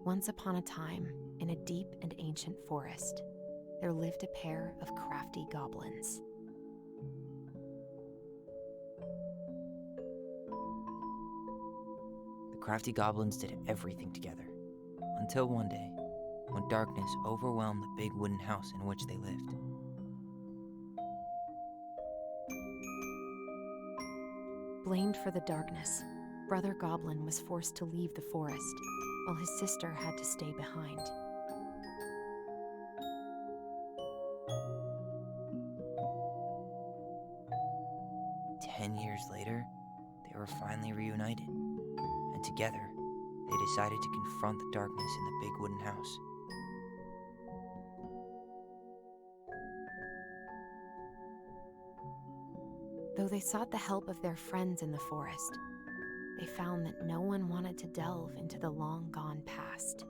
Once upon a time, in a deep and ancient forest, there lived a pair of crafty goblins. The crafty goblins did everything together, until one day, when darkness overwhelmed the big wooden house in which they lived. Blamed for the darkness, Brother Goblin was forced to leave the forest, while his sister had to stay behind. Years later, they were finally reunited, and together, they decided to confront the darkness in the big wooden house. Though they sought the help of their friends in the forest, they found that no one wanted to delve into the long-gone past.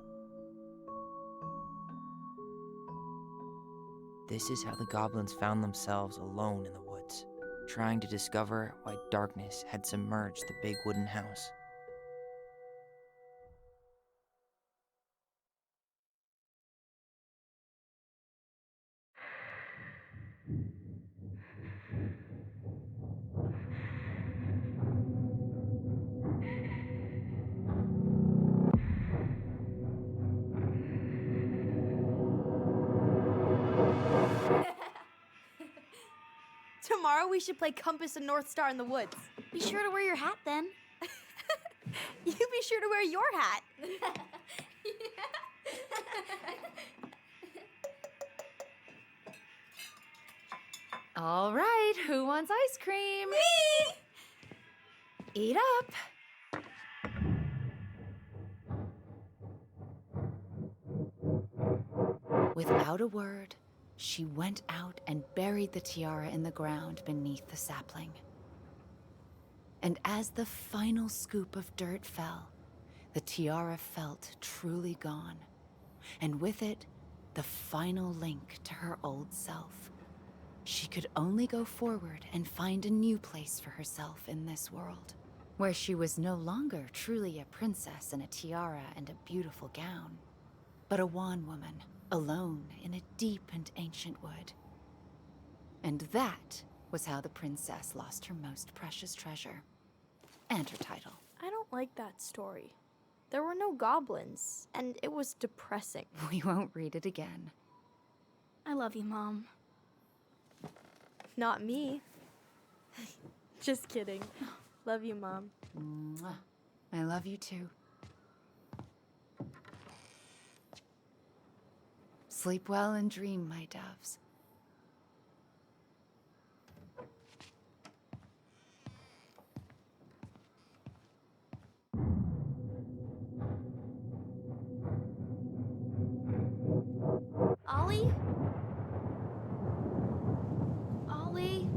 This is how the goblins found themselves alone in the woods, trying to discover why darkness had submerged the big wooden house. Tomorrow we should play Compass and North Star in the woods. Be sure to wear your hat then. You be sure to wear your hat. All right, who wants ice cream? Me! Eat up. Without a word, she went out and buried the tiara in the ground beneath the sapling. And as the final scoop of dirt fell, the tiara felt truly gone, and with it, the final link to her old self. She could only go forward and find a new place for herself in this world, where she was no longer truly a princess in a tiara and a beautiful gown, but a wan woman, alone in a deep and ancient wood. And that was how the princess lost her most precious treasure, and her title. I don't like that story. There were no goblins, and it was depressing. We won't read it again. I love you, Mom. Not me. Just kidding. Love you, Mom. Mwah. I love you too. Sleep well and dream, my doves. Ollie? Ollie?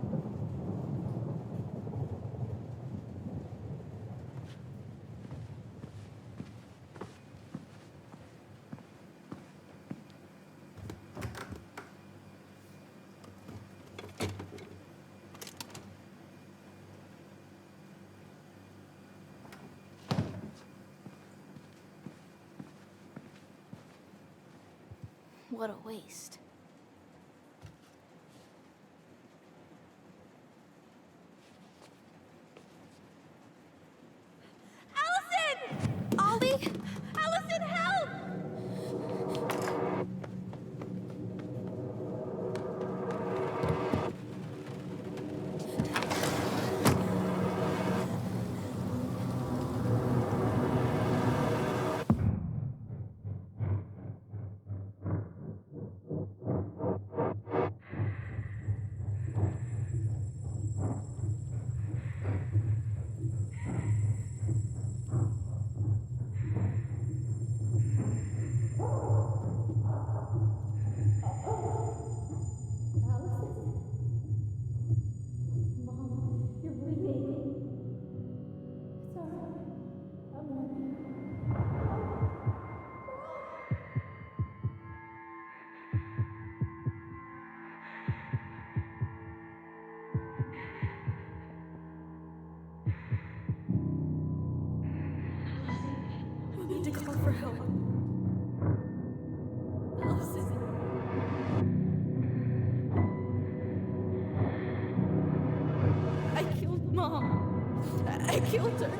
What a waste. Alyson! Ollie? Alyson, help! I need to call for help. Alyson. I killed Mom. I killed her.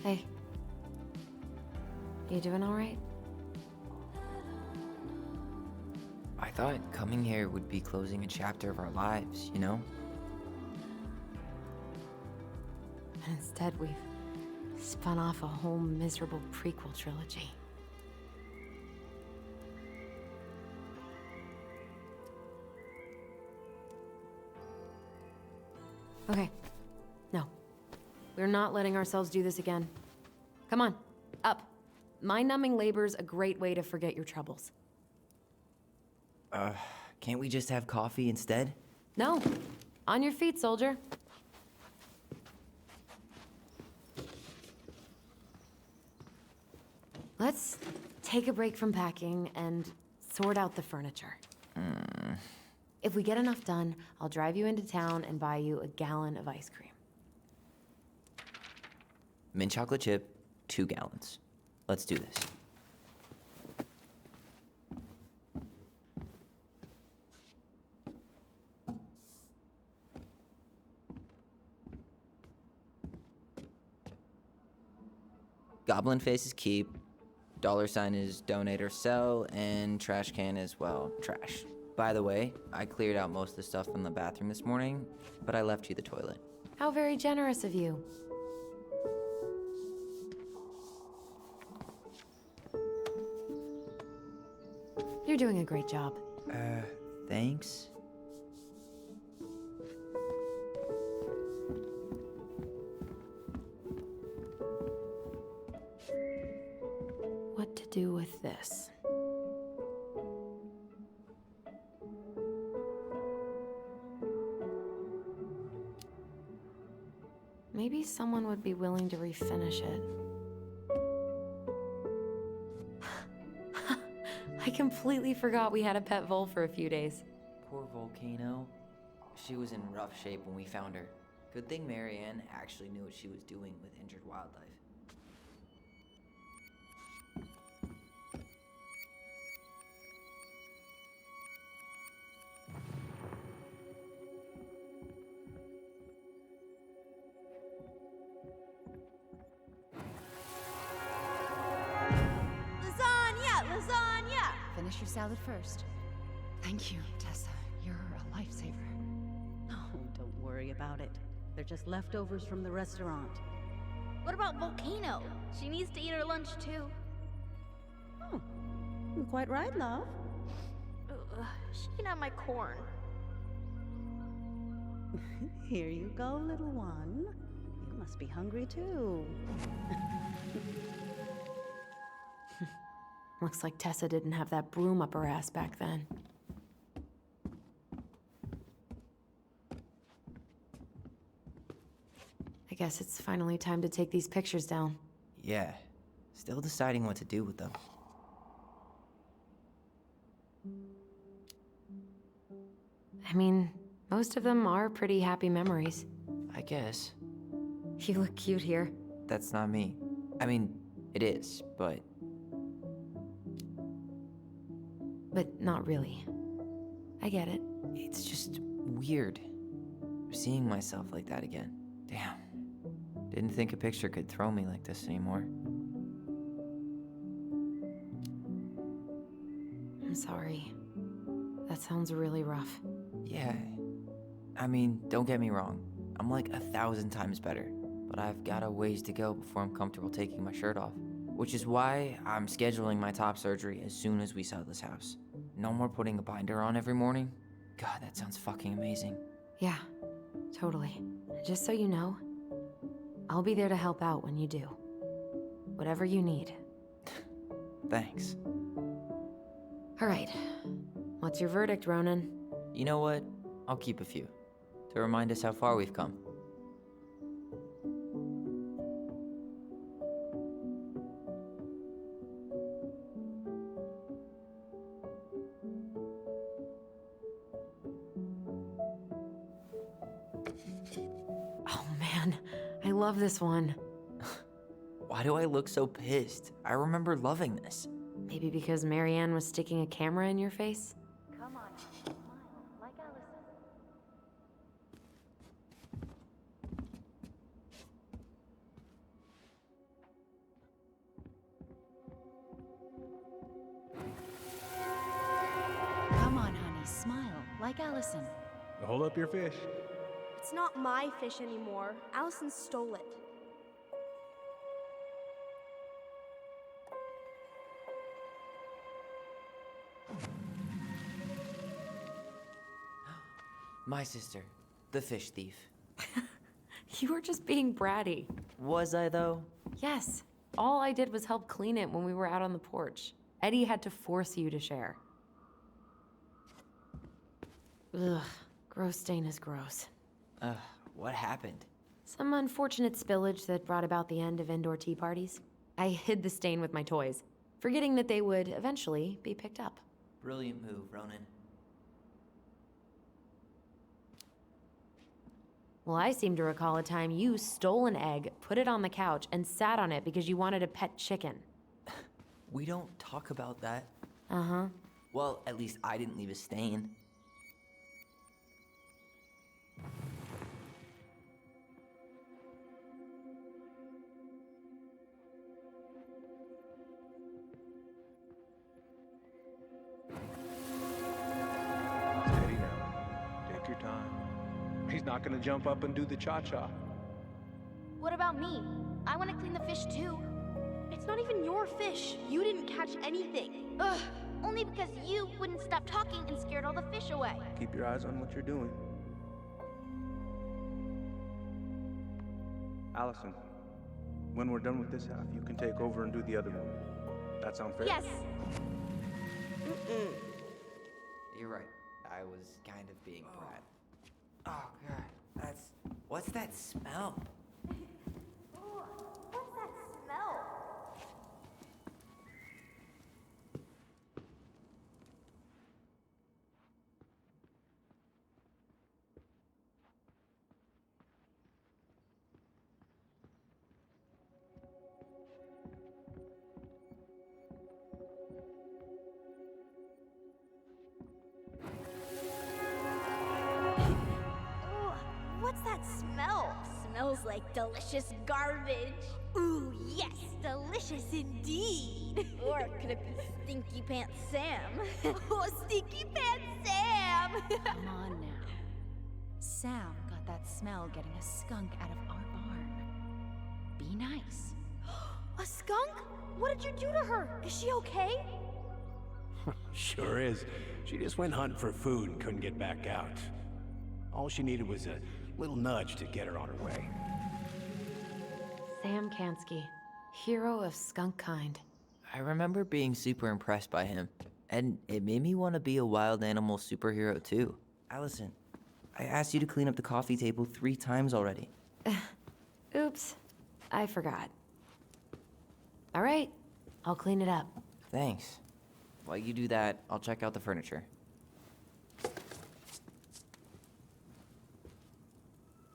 Hey. You doing all right? I thought coming here would be closing a chapter of our lives, you know? And instead, we've spun off a whole miserable prequel trilogy. Okay. No. We're not letting ourselves do this again. Come on, up. Mind-numbing labor's a great way to forget your troubles. Can't we just have coffee instead? No. On your feet, soldier. Let's take a break from packing and sort out the furniture. If we get enough done, I'll drive you into town and buy you a gallon of ice cream. Mint chocolate chip, 2 gallons. Let's do this. Goblin face is keep, $sign is donate or sell, and trash can is, well, trash. By the way, I cleared out most of the stuff from the bathroom this morning, but I left you the toilet. How very generous of you. You're doing a great job. Thanks? to do with this. Maybe someone would be willing to refinish it. I completely forgot we had a pet vole for a few days. Poor Volcano. She was in rough shape when we found her. Good thing Marianne actually knew what she was doing with injured wildlife. Lasagna! Finish your salad first. Thank you, Tessa. You're a lifesaver. Oh, don't worry about it. They're just leftovers from the restaurant. What about Volcano? She needs to eat her lunch too. Oh, quite right, love. Ugh, she can have my corn. Here you go, little one. You must be hungry too. Looks like Tessa didn't have that broom up her ass back then. I guess it's finally time to take these pictures down. Yeah, still deciding what to do with them. I mean, most of them are pretty happy memories. I guess. You look cute here. That's not me. I mean, it is, but But not really. I get it. it's just weird seeing myself like that again. Damn. Didn't think a picture could throw me like this anymore. I'm sorry. That sounds really rough. Yeah. I mean, don't get me wrong. I'm like 1,000 times better. But I've got a ways to go before I'm comfortable taking my shirt off. Which is why I'm scheduling my top surgery as soon as we sell this house. No more putting a binder on every morning. God, that sounds fucking amazing. Yeah, totally. Just so you know, I'll be there to help out when you do. Whatever you need. Thanks. All right. What's your verdict, Ronan? You know what? I'll keep a few. To remind us how far we've come. Oh man, I love this one. Why do I look so pissed? I remember loving this. Maybe because Marianne was sticking a camera in your face? Come on, smile like Alyson. Come on, honey, smile like Alyson. Hold up your fish. It's not my fish anymore. Alyson stole it. My sister, the fish thief. You were just being bratty. Was I though? Yes. All I did was help clean it when we were out on the porch. Eddie had to force you to share. Ugh, gross stain is gross. What happened? Some unfortunate spillage that brought about the end of indoor tea parties. I hid the stain with my toys, forgetting that they would eventually be picked up. Brilliant move, Ronan. Well, I seem to recall a time you stole an egg, put it on the couch, and sat on it because you wanted a pet chicken. We don't talk about that. Uh-huh. Well, at least I didn't leave a stain. Steady now. Take your time. He's not gonna jump up and do the cha-cha. What about me? I want to clean the fish too. It's not even your fish. You didn't catch anything. Ugh, only because you wouldn't stop talking and scared all the fish away. Keep your eyes on what you're doing. Allison, when we're done with this half, you can take over and do the other one. That sound fair? Yes. You're right. I was kind of being a brat. Oh, God. What's that smell? What's that smell? Ugh, what's that smell? Smells like delicious garbage. Ooh, yes, delicious indeed. Or could it be Stinky Pants Sam? Oh, Stinky Pants Sam! Come on now. Sam got that smell getting a skunk out of our barn. Be nice. A skunk? What did you do to her? Is she okay? Sure is. She just went hunting for food and couldn't get back out. All she needed was a little nudge to get her on her way. Sam Kansky, hero of skunk kind. I remember being super impressed by him, and it made me want to be a wild animal superhero too. Allison, I asked you to clean up the coffee table 3 times already. Oops, I forgot. All right, I'll clean it up. Thanks. While you do that, I'll check out the furniture.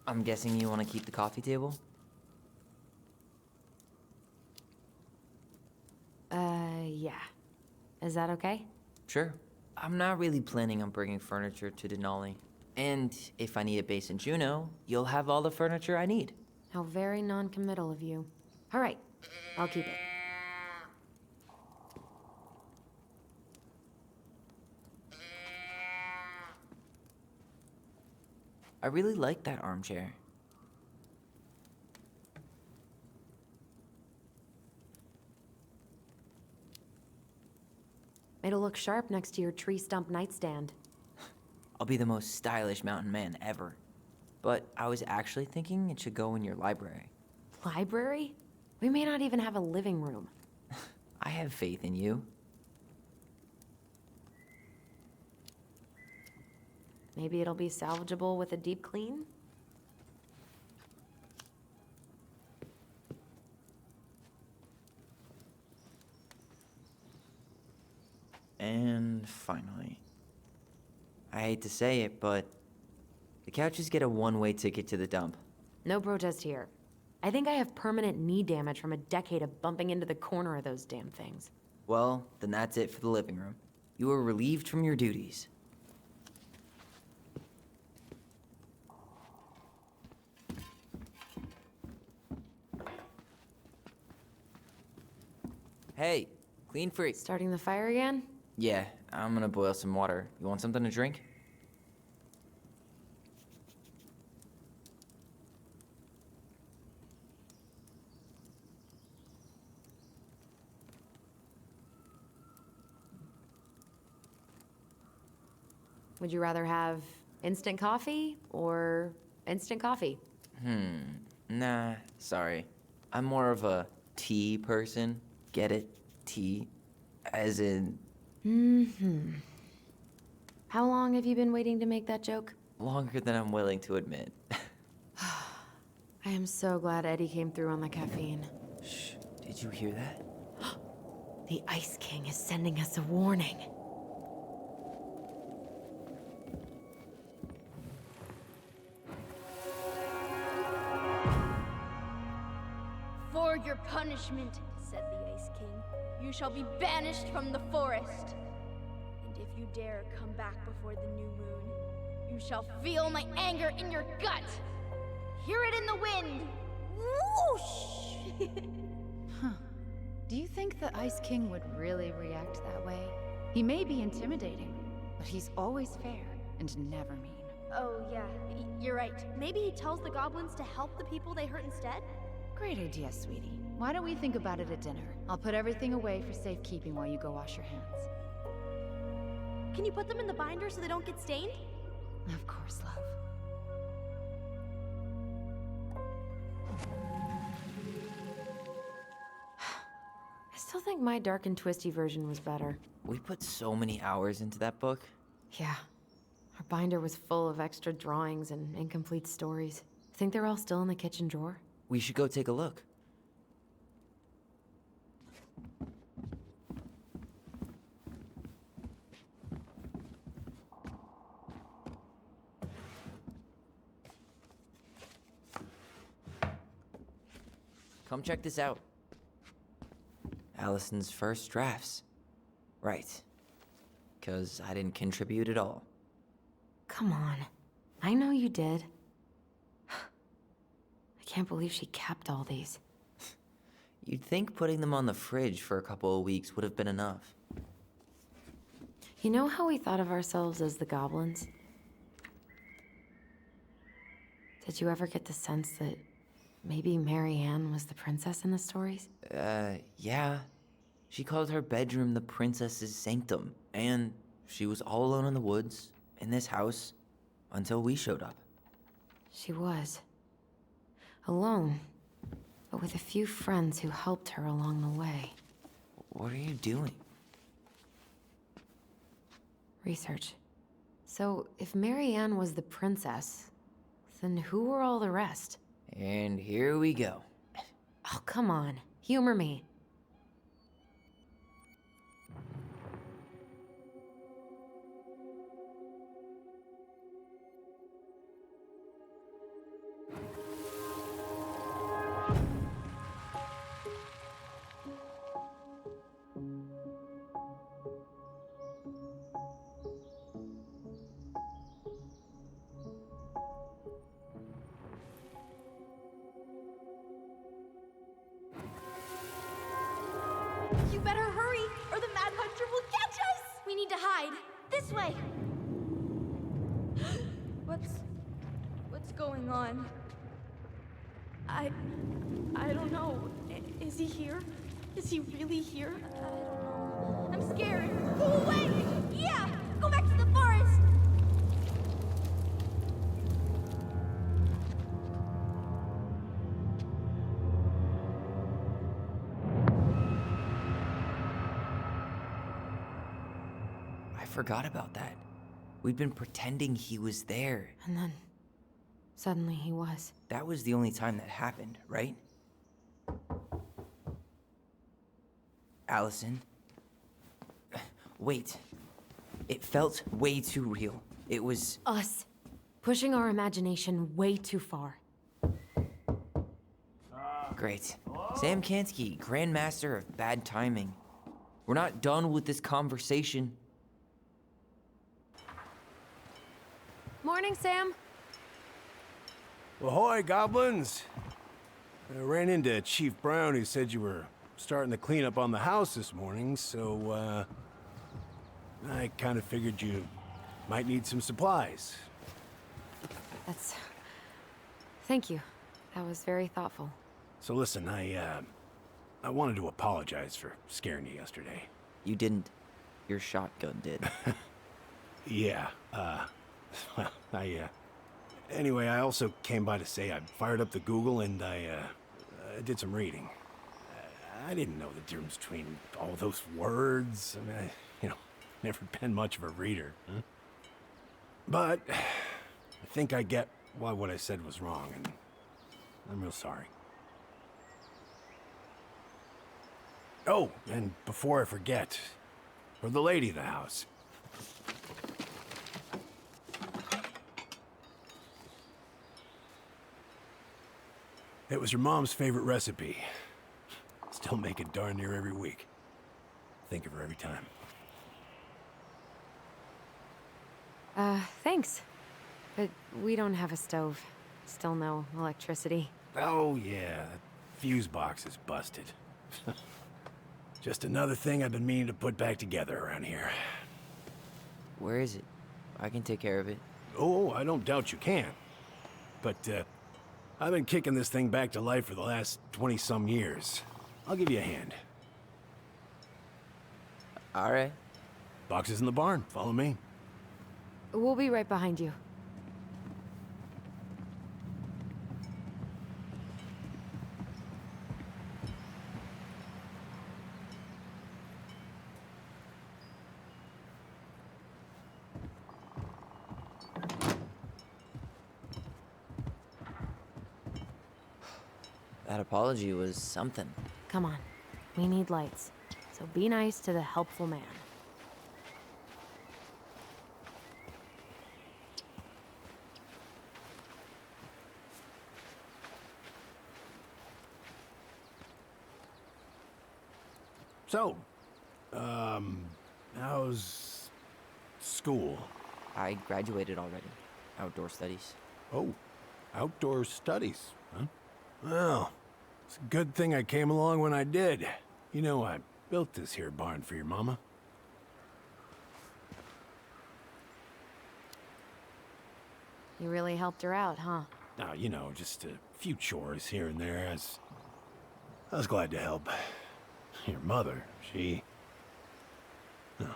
I'm guessing you want to keep the coffee table? Yeah. Is that okay? Sure. I'm not really planning on bringing furniture to Denali. And if I need a base in Juneau, you'll have all the furniture I need. How very non-committal of you. All right, I'll keep it. I really like that armchair. It'll look sharp next to your tree stump nightstand. I'll be the most stylish mountain man ever. But I was actually thinking it should go in your library. Library? We may not even have a living room. I have faith in you. Maybe it'll be salvageable with a deep clean? And finally, I hate to say it, but the couches get a one-way ticket to the dump. No protest here. I think I have permanent knee damage from a decade of bumping into the corner of those damn things. Well, then that's it for the living room. You are relieved from your duties. Hey, clean freak. Starting the fire again? Yeah, I'm gonna boil some water. You want something to drink? Would you rather have instant coffee or instant coffee? Nah, sorry. I'm more of a tea person. Get it? Tea. As in, How long have you been waiting to make that joke? longer than I'm willing to admit. I am so glad Eddie came through on the caffeine. Shh, did you hear that? The Ice King is sending us a warning. For your punishment, said the Ice King, you shall be banished from the forest. And if you dare come back before the new moon, you shall feel my anger in your gut. Hear it in the wind. Whoosh! Do you think the Ice King would really react that way? He may be intimidating, but he's always fair and never mean. Oh, yeah, you're right. Maybe he tells the goblins to help the people they hurt instead? Great idea, sweetie. Why don't we think about it at dinner? I'll put everything away for safekeeping while you go wash your hands. Can you put them in the binder so they don't get stained? Of course, love. I still think my dark and twisty version was better. We put so many hours into that book. Yeah. Our binder was full of extra drawings and incomplete stories. Think they're all still in the kitchen drawer? We should go take a look. Come check this out. Alyson's first drafts. Right. 'Cause I didn't contribute at all. Come on. I know you did. I can't believe she kept all these. You'd think putting them on the fridge for a couple of weeks would have been enough. You know how we thought of ourselves as the goblins? Did you ever get the sense that maybe Mary Ann was the princess in the stories? Yeah. She called her bedroom the princess's sanctum, and she was all alone in the woods, in this house, until we showed up. She was. Alone, but with a few friends who helped her along the way. What are you doing? Research. So, if Mary Ann was the princess, then who were all the rest? And here we go. Oh, come on. Humor me. You better hurry, or the Mad Hunter will catch us! We need to hide. This way! What's going on? I don't know. Is he here? Is he really here? I don't know. I'm scared. Go away! Yeah! Go back to the forest! I forgot about that. We'd been pretending he was there. And then, suddenly he was. That was the only time that happened, right? Alyson? Wait. It felt way too real. It was... Us. Pushing our imagination way too far. Great. Sam Kansky, Grandmaster of Bad Timing. We're not done with this conversation. Morning, Sam. Ahoy, goblins! I ran into Chief Brown, who said you were starting the cleanup on the house this morning, so, I kind of figured you might need some supplies. Thank you. That was very thoughtful. So listen, I wanted to apologize for scaring you yesterday. You didn't. Your shotgun did. Yeah, well, anyway, I also came by to say I fired up the Google and I did some reading. I didn't know the difference between all those words. I mean, never been much of a reader. Huh? But I think I get why what I said was wrong, and I'm real sorry. Oh, and before I forget, for the lady of the house. It was your mom's favorite recipe. Still make it darn near every week. Think of her every time. Thanks. But we don't have a stove. Still no electricity. Oh, yeah. That fuse box is busted. Just another thing I've been meaning to put back together around here. Where is it? I can take care of it. Oh, I don't doubt you can. But, I've been kicking this thing back to life for the last 20-some years. I'll give you a hand. All right. Box is in the barn. Follow me. We'll be right behind you. That apology was something. Come on, we need lights. So be nice to the helpful man. So, how's school? I graduated already. Outdoor studies. Oh, outdoor studies, huh? Well, it's a good thing I came along when I did. You know, I built this here barn for your mama. You really helped her out, huh? Now, you know, just a few chores here and there. I was glad to help. Your mother, she... No.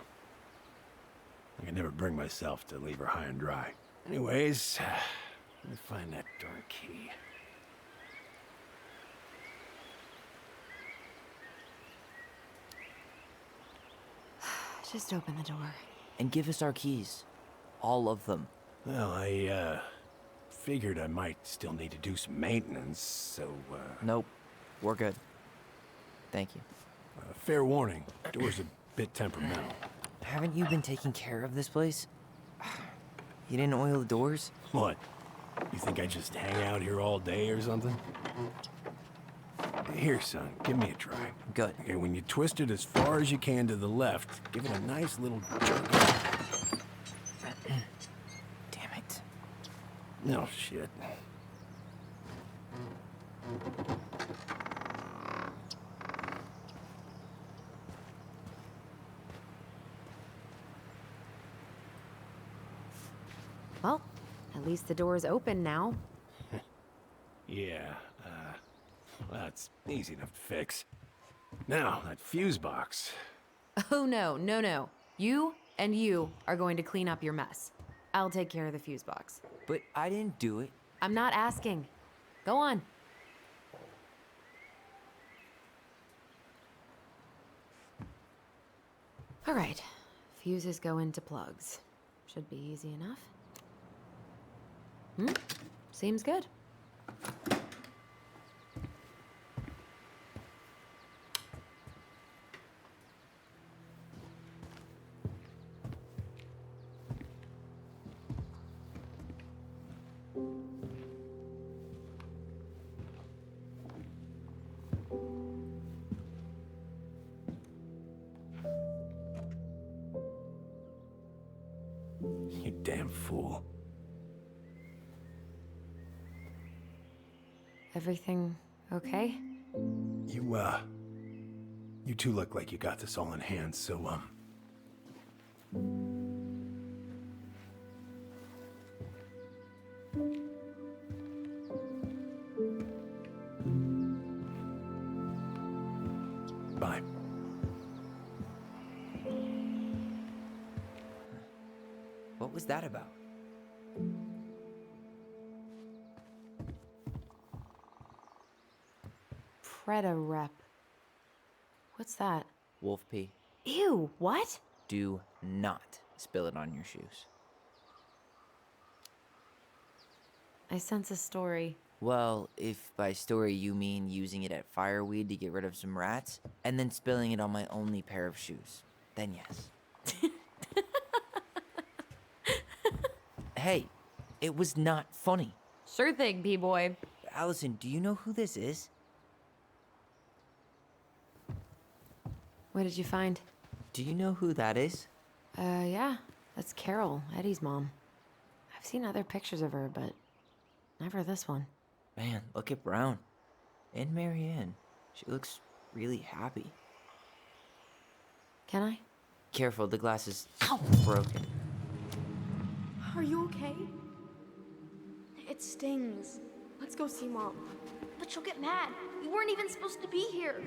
I could never bring myself to leave her high and dry. Anyways, let me find that darn key. Just open the door. And give us our keys. All of them. Well, I, figured I might still need to do some maintenance, so, Nope. We're good. Thank you. fair warning, door's a bit temperamental. Haven't you been taking care of this place? You didn't oil the doors? What? You think I just hang out here all day or something? Here, son, give me a try. Good. Okay, when you twist it as far as you can to the left, give it a nice little jerk. Damn it. No shit. Well, at least the door's open now. Yeah, well, that's easy enough to fix. Now, that fuse box. Oh, no, no, no. You and you are going to clean up your mess. I'll take care of the fuse box. But I didn't do it. I'm not asking. Go on. All right. Fuses go into plugs. Should be easy enough. Seems good. You damn fool. Everything okay? You two look like you got this all in hand, so, bye. What was that about? Preda rep. What's that? Wolf pee. Ew, what? Do not spill it on your shoes. I sense a story. Well, if by story you mean using it at fireweed to get rid of some rats, and then spilling it on my only pair of shoes, then yes. Hey, it was not funny. Sure thing, P-boy. Alyson, do you know who this is? What did you find? Do you know who that is? Yeah. That's Carol, Eddie's mom. I've seen other pictures of her, but never this one. Man, look at Brown. And Marianne. She looks really happy. Can I? Careful, the glass is broken. Are you okay? It stings. Let's go see Mom. But she'll get mad. We weren't even supposed to be here.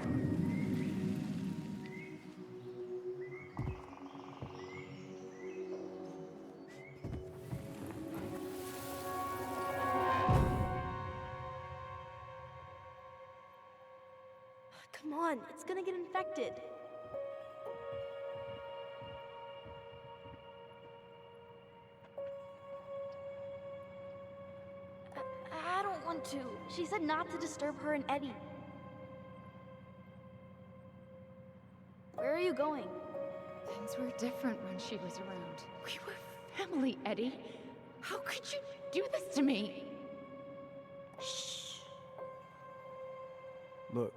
Come on, it's gonna get infected. I don't want to. She said not to disturb her and Eddie. Where are you going? Things were different when she was around. We were family, Eddie. How could you do this to me? Shh. Look,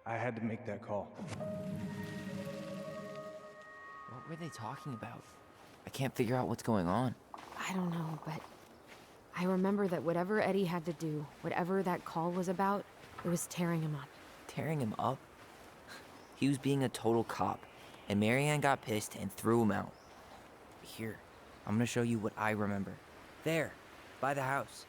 I had to make that call. What were they talking about? I can't figure out what's going on. I don't know, but I remember that whatever Eddie had to do, whatever that call was about, it was tearing him up. Tearing him up? He was being a total cop, and Marianne got pissed and threw him out. Here, I'm gonna show you what I remember. There, by the house.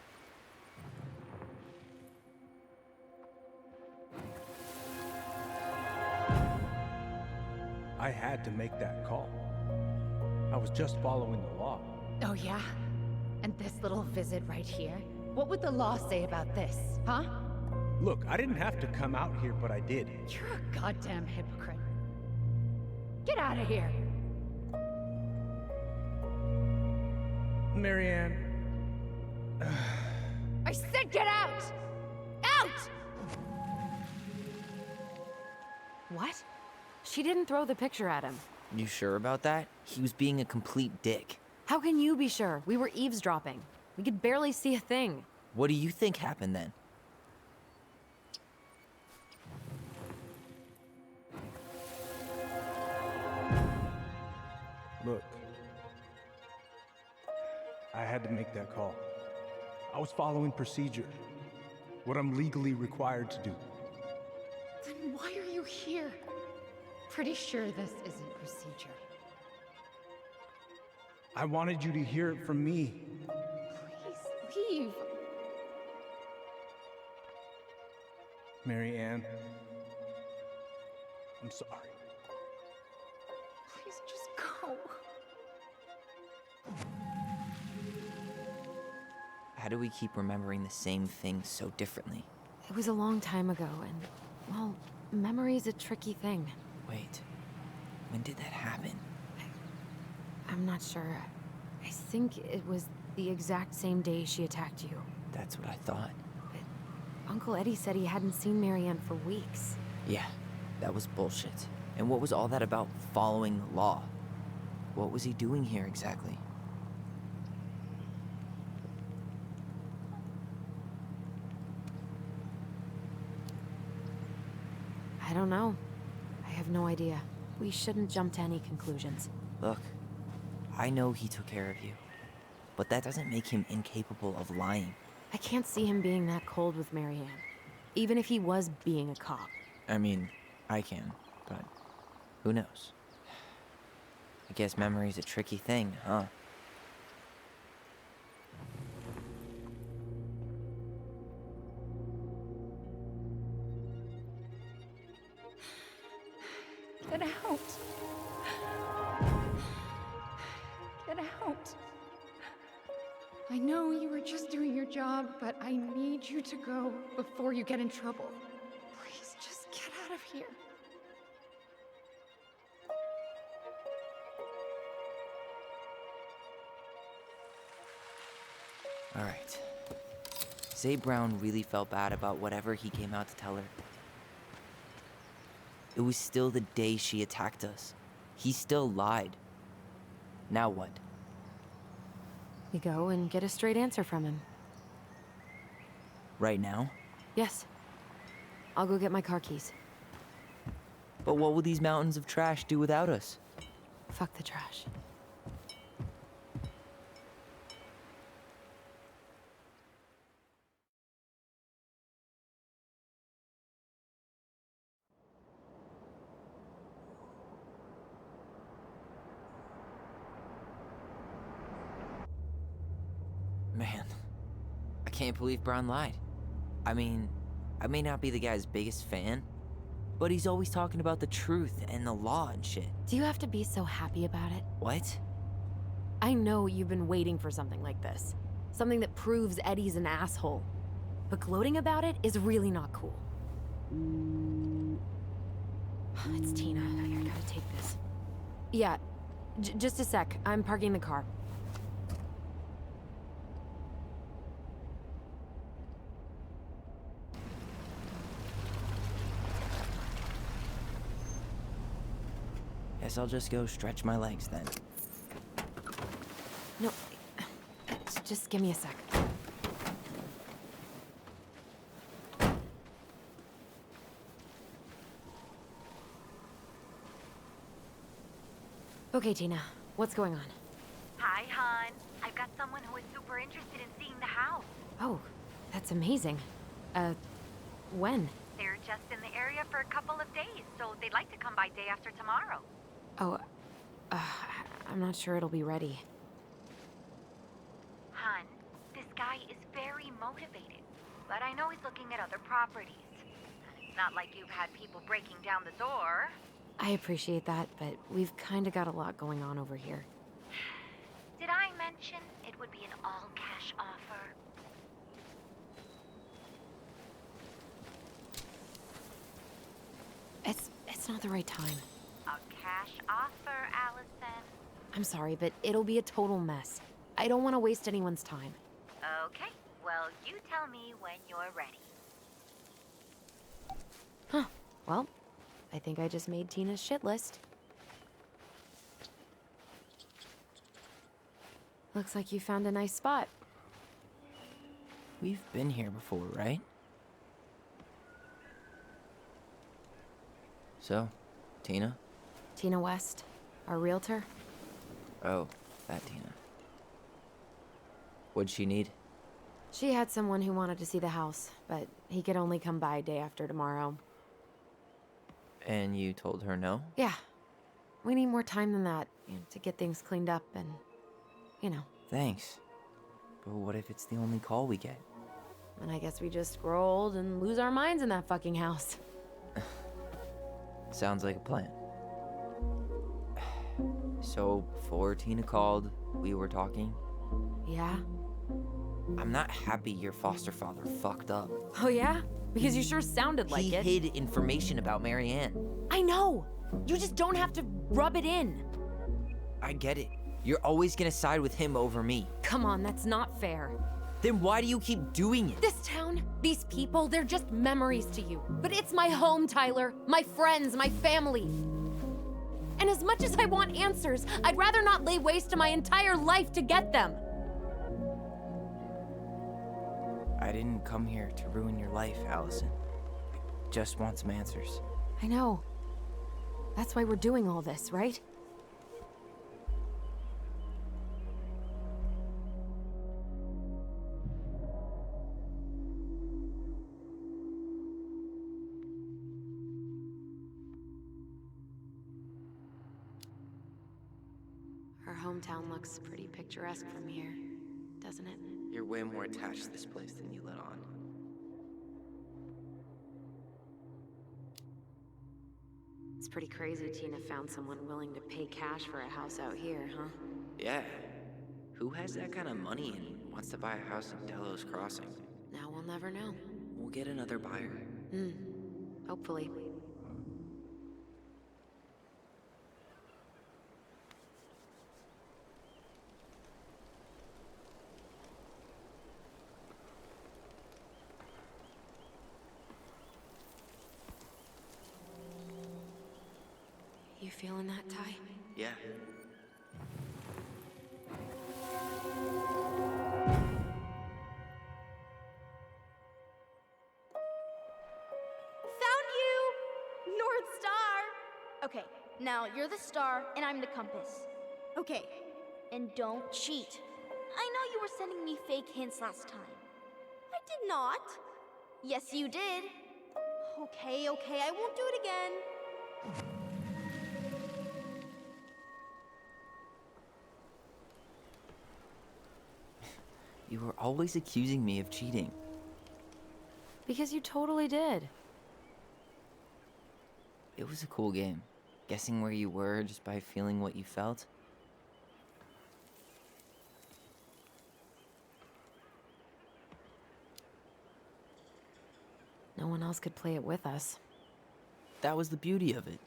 I had to make that call. I was just following the law. Oh, yeah? And this little visit right here? What would the law say about this, huh? Look, I didn't have to come out here, but I did. You're a goddamn hypocrite. Get out of here! Marianne. I said get out! Out! What? She didn't throw the picture at him. You sure about that? He was being a complete dick. How can you be sure? We were eavesdropping. We could barely see a thing. What do you think happened then? Look, I had to make that call. I was following procedure, what I'm legally required to do. Then why are you here? Pretty sure this isn't procedure. I wanted you to hear it from me. Please leave. Marianne, I'm sorry. Please just go. How do we keep remembering the same thing so differently? It was a long time ago, and, well, memory's a tricky thing. Wait, when did that happen? I'm not sure. I think it was the exact same day she attacked you. That's what I thought. But Uncle Eddie said he hadn't seen Marianne for weeks. Yeah, that was bullshit. And what was all that about following the law? What was he doing here exactly? I don't know. I have no idea. We shouldn't jump to any conclusions. Look, I know he took care of you, but that doesn't make him incapable of lying. I can't see him being that cold with Marianne, even if he was being a cop. I mean, I can, but who knows? I guess memory's a tricky thing, huh? Get out. Get out. I know you were just doing your job, but I need you to go before you get in trouble. Please, just get out of here. All right. Zay Brown really felt bad about whatever he came out to tell her. It was still the day she attacked us. He still lied. Now what? We go and get a straight answer from him. Right now? Yes. I'll go get my car keys. But what will these mountains of trash do without us? Fuck the trash. Man, I can't believe Brown lied. I mean, I may not be the guy's biggest fan, but he's always talking about the truth and the law and shit. Do you have to be so happy about it? What? I know you've been waiting for something like this. Something that proves Eddie's an asshole. But gloating about it is really not cool. It's Tina. I gotta take this. Yeah, just a sec. I'm parking the car. Guess I'll just go stretch my legs then. No, just give me a sec. Okay, Tina, what's going on? Hi, hon. I've got someone who is super interested in seeing the house. Oh, that's amazing. When? They're just in the area for a couple of days, so they'd like to come by day after tomorrow. Oh, I'm not sure it'll be ready. Hon, this guy is very motivated, but I know he's looking at other properties. It's not like you've had people breaking down the door. I appreciate that, but we've kinda got a lot going on over here. Did I mention it would be an all-cash offer? It's not the right time. A cash offer, Alyson. I'm sorry, but it'll be a total mess. I don't want to waste anyone's time. Okay, well, you tell me when you're ready. Huh. Well, I think I just made Tina's shit list. Looks like you found a nice spot. We've been here before, right? So, Tina? Tina West, our realtor. Oh, that Tina. What'd she need? She had someone who wanted to see the house, but he could only come by day after tomorrow. And you told her no? Yeah. We need more time than that, to get things cleaned up and, Thanks. But what if it's the only call we get? And I guess we just grow old and lose our minds in that fucking house. Sounds like a plan. So, before Tina called, we were talking. Yeah? I'm not happy your foster father fucked up. Oh yeah? Because you sure sounded like He it. hid information about Marianne. I know! You just don't have to rub it in. I get it. You're always gonna side with him over me. Come on, that's not fair. Then why do you keep doing it? This town, these people, they're just memories to you. But it's my home, Tyler. My friends, my family. And as much as I want answers, I'd rather not lay waste to my entire life to get them. I didn't come here to ruin your life, Alyson. I just want some answers. I know. That's why we're doing all this, right? Our hometown looks pretty picturesque from here, doesn't it? You're way more attached to this place than you let on. It's pretty crazy Tina found someone willing to pay cash for a house out here, huh? Yeah. Who has that kind of money and wants to buy a house in Delos Crossing? Now we'll never know. We'll get another buyer. Hopefully. You feeling that, Ty? Yeah. Found you! North Star! Okay, now you're the star and I'm the compass. Okay, and don't cheat. I know you were sending me fake hints last time. I did not. Yes, you did. Okay, I won't do it again. You were always accusing me of cheating. Because you totally did. It was a cool game. Guessing where you were just by feeling what you felt. No one else could play it with us. That was the beauty of it.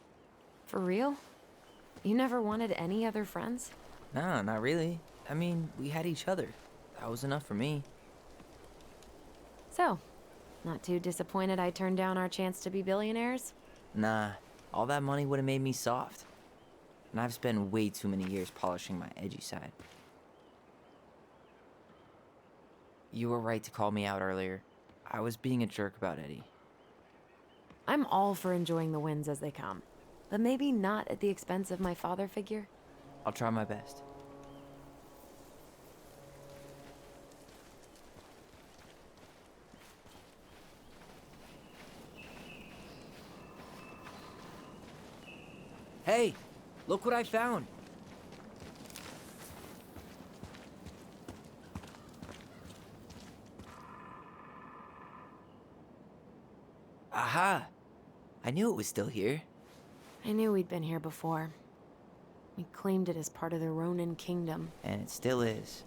For real? You never wanted any other friends? Nah, not really. I mean, we had each other. That was enough for me. So, not too disappointed I turned down our chance to be billionaires? Nah, all that money would have made me soft. and I've spent way too many years polishing my edgy side. You were right to call me out earlier. I was being a jerk about Eddie. I'm all for enjoying the wins as they come, but maybe not at the expense of my father figure. I'll try my best. Hey, look what I found. Aha! I knew it was still here. I knew we'd been here before. We claimed it as part of the Ronan kingdom. And it still is.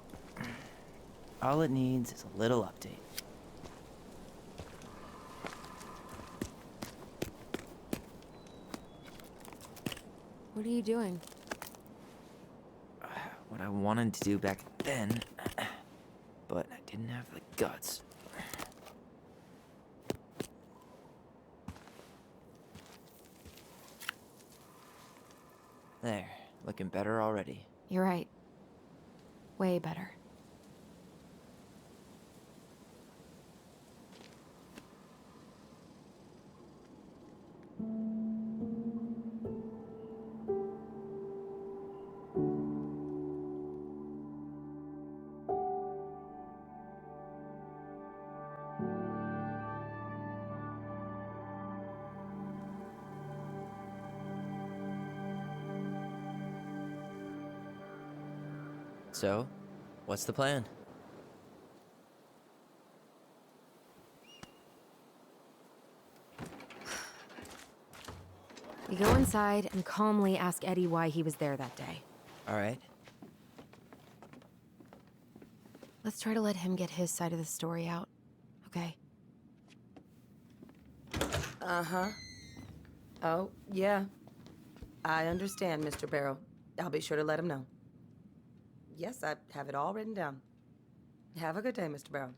All it needs is a little update. What are you doing? What I wanted to do back then, but I didn't have the guts. There, looking better already. You're right. Way better. So, what's the plan? We go inside and calmly ask Eddie why he was there that day. All right. Let's try to let him get his side of the story out, okay? Uh-huh. Oh, yeah. I understand, Mr. Barrow. I'll be sure to let him know. Yes, I have it all written down. Have a good day, Mr. Barrow.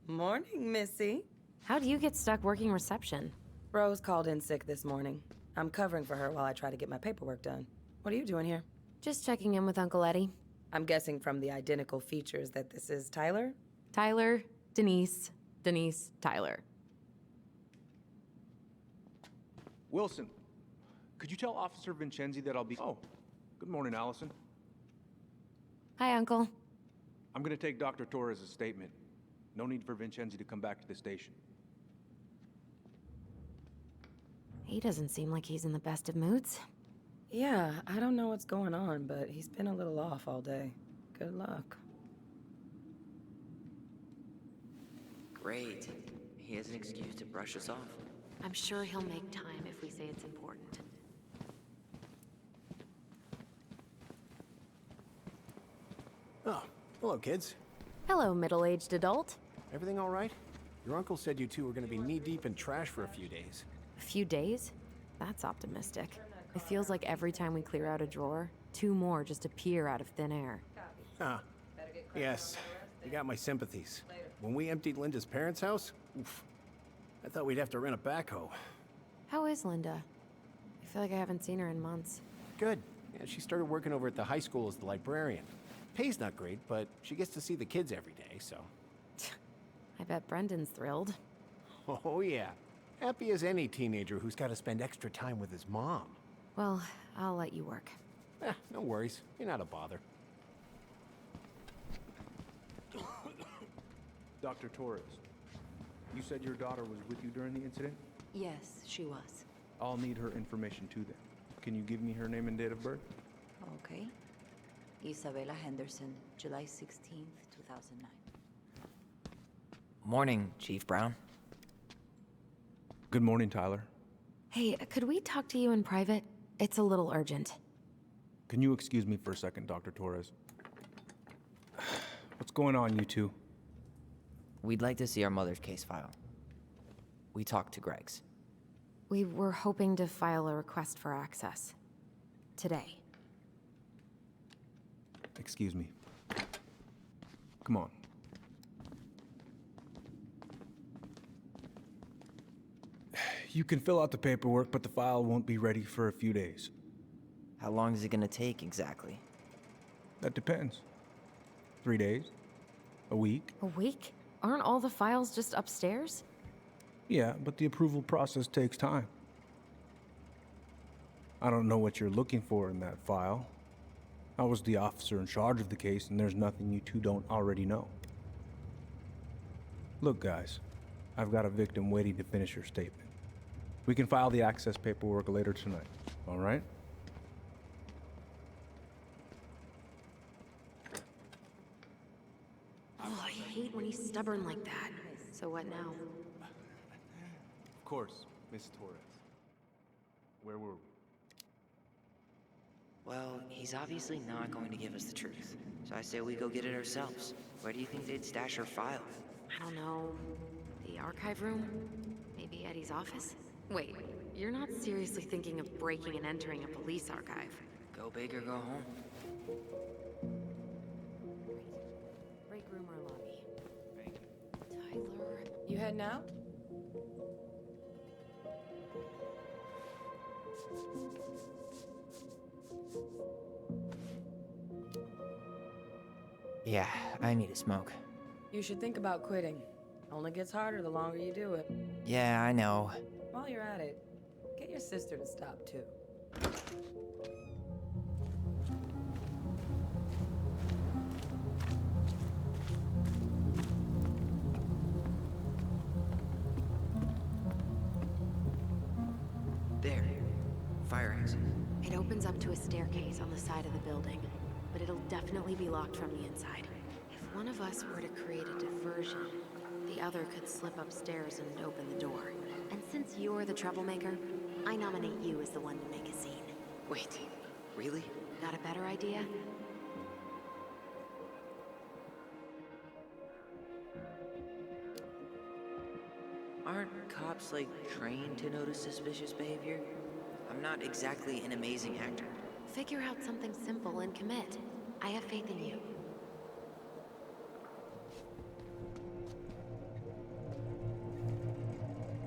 Morning, Missy. How'd you get stuck working reception? Rose called in sick this morning. I'm covering for her while I try to get my paperwork done. What are you doing here? Just checking in with Uncle Eddie. I'm guessing from the identical features that this is Tyler? Tyler, Denise, Tyler. Wilson, could you tell Officer Vincenzi that I'll be... Oh, good morning, Alyson. Hi, Uncle. I'm gonna take Dr. Torres' statement. No need for Vincenzi to come back to the station. He doesn't seem like he's in the best of moods. Yeah, I don't know what's going on, but he's been a little off all day. Good luck. Great. He has an excuse to brush us off. I'm sure he'll make time if we say it's important. Oh, hello, kids. Hello, middle-aged adult. Everything all right? Your uncle said you two were gonna be knee-deep in trash for a few days. A few days? That's optimistic. It feels like every time we clear out a drawer, 2 more just appear out of thin air. Huh. Yes, you got my sympathies. When we emptied Linda's parents' house, oof, I thought we'd have to rent a backhoe. How is Linda? I feel like I haven't seen her in months. Good. Yeah, she started working over at the high school as the librarian. Pay's not great, but she gets to see the kids every day, so... I bet Brendan's thrilled. Oh, yeah. Happy as any teenager who's got to spend extra time with his mom. Well, I'll let you work. No worries. You're not a bother. Dr. Torres, you said your daughter was with you during the incident? Yes, she was. I'll need her information too then. Can you give me her name and date of birth? Okay. Isabella Henderson, July 16th, 2009. Morning, Chief Brown. Good morning, Tyler. Hey, could we talk to you in private? It's a little urgent. Can you excuse me for a second, Dr. Torres? What's going on, you two? We'd like to see our mother's case file. We talked to Greg's. We were hoping to file a request for access. Today. Excuse me. Come on. You can fill out the paperwork, but the file won't be ready for a few days. How long is it gonna take exactly? That depends. 3 days? A week? A week? Aren't all the files just upstairs? Yeah, but the approval process takes time. I don't know what you're looking for in that file. I was the officer in charge of the case, and there's nothing you two don't already know. Look, guys, I've got a victim waiting to finish her statement. We can file the access paperwork later tonight, all right? Oh, I hate when he's stubborn like that. So what now? Of course, Miss Torres. Where were we? Well, he's obviously not going to give us the truth. So I say we go get it ourselves. Where do you think they'd stash her file? I don't know. The archive room? Maybe Eddie's office? Wait, you're not seriously thinking of breaking and entering a police archive? Go big or go home. Break room or lobby? Tyler... You heading out? Yeah, I need a smoke. You should think about quitting. Only gets harder the longer you do it. Yeah, I know. While you're at it, get your sister to stop too. There. Fire exit. It opens up to a staircase on the side of the building, but it'll definitely be locked from the inside. If one of us were to create a diversion, the other could slip upstairs and open the door. And since you're the troublemaker, I nominate you as the one to make a scene. Wait, really? Got a better idea? Aren't cops, like, trained to notice suspicious behavior? I'm not exactly an amazing actor. Figure out something simple and commit. I have faith in you.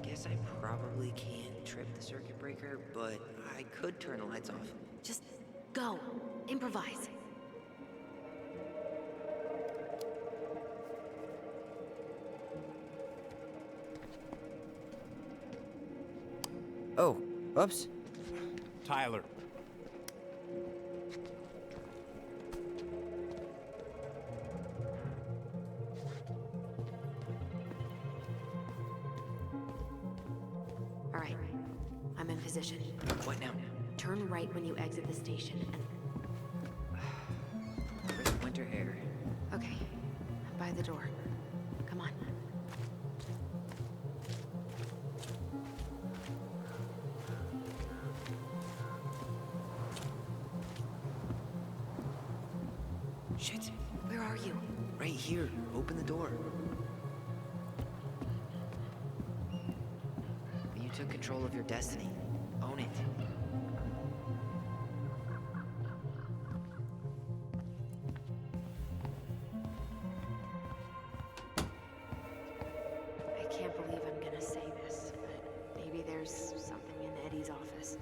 Guess I probably can't trip the circuit breaker, but I could turn the lights off. Just go. Improvise. Oh, oops. Tyler. All right. I'm in position. What now? Turn right when you exit the station and... Crisp winter air. Okay. I'm by the door. Come on. Shit. Where are you? Right here. Open the door. You took control of your destiny. Own it. I can't believe I'm gonna say this, but maybe there's something in Eddie's office.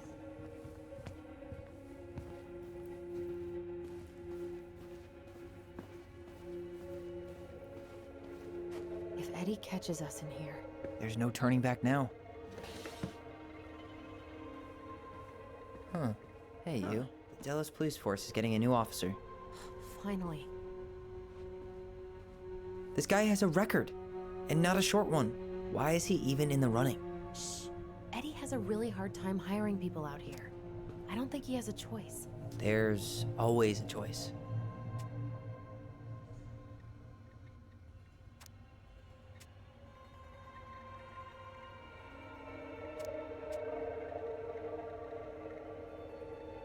If Eddie catches us in here... There's no turning back now. Huh. Hey, you. The Dallas Police Force is getting a new officer. Finally. This guy has a record, and not a short one. Why is he even in the running? Shh. Eddie has a really hard time hiring people out here. I don't think he has a choice. There's always a choice.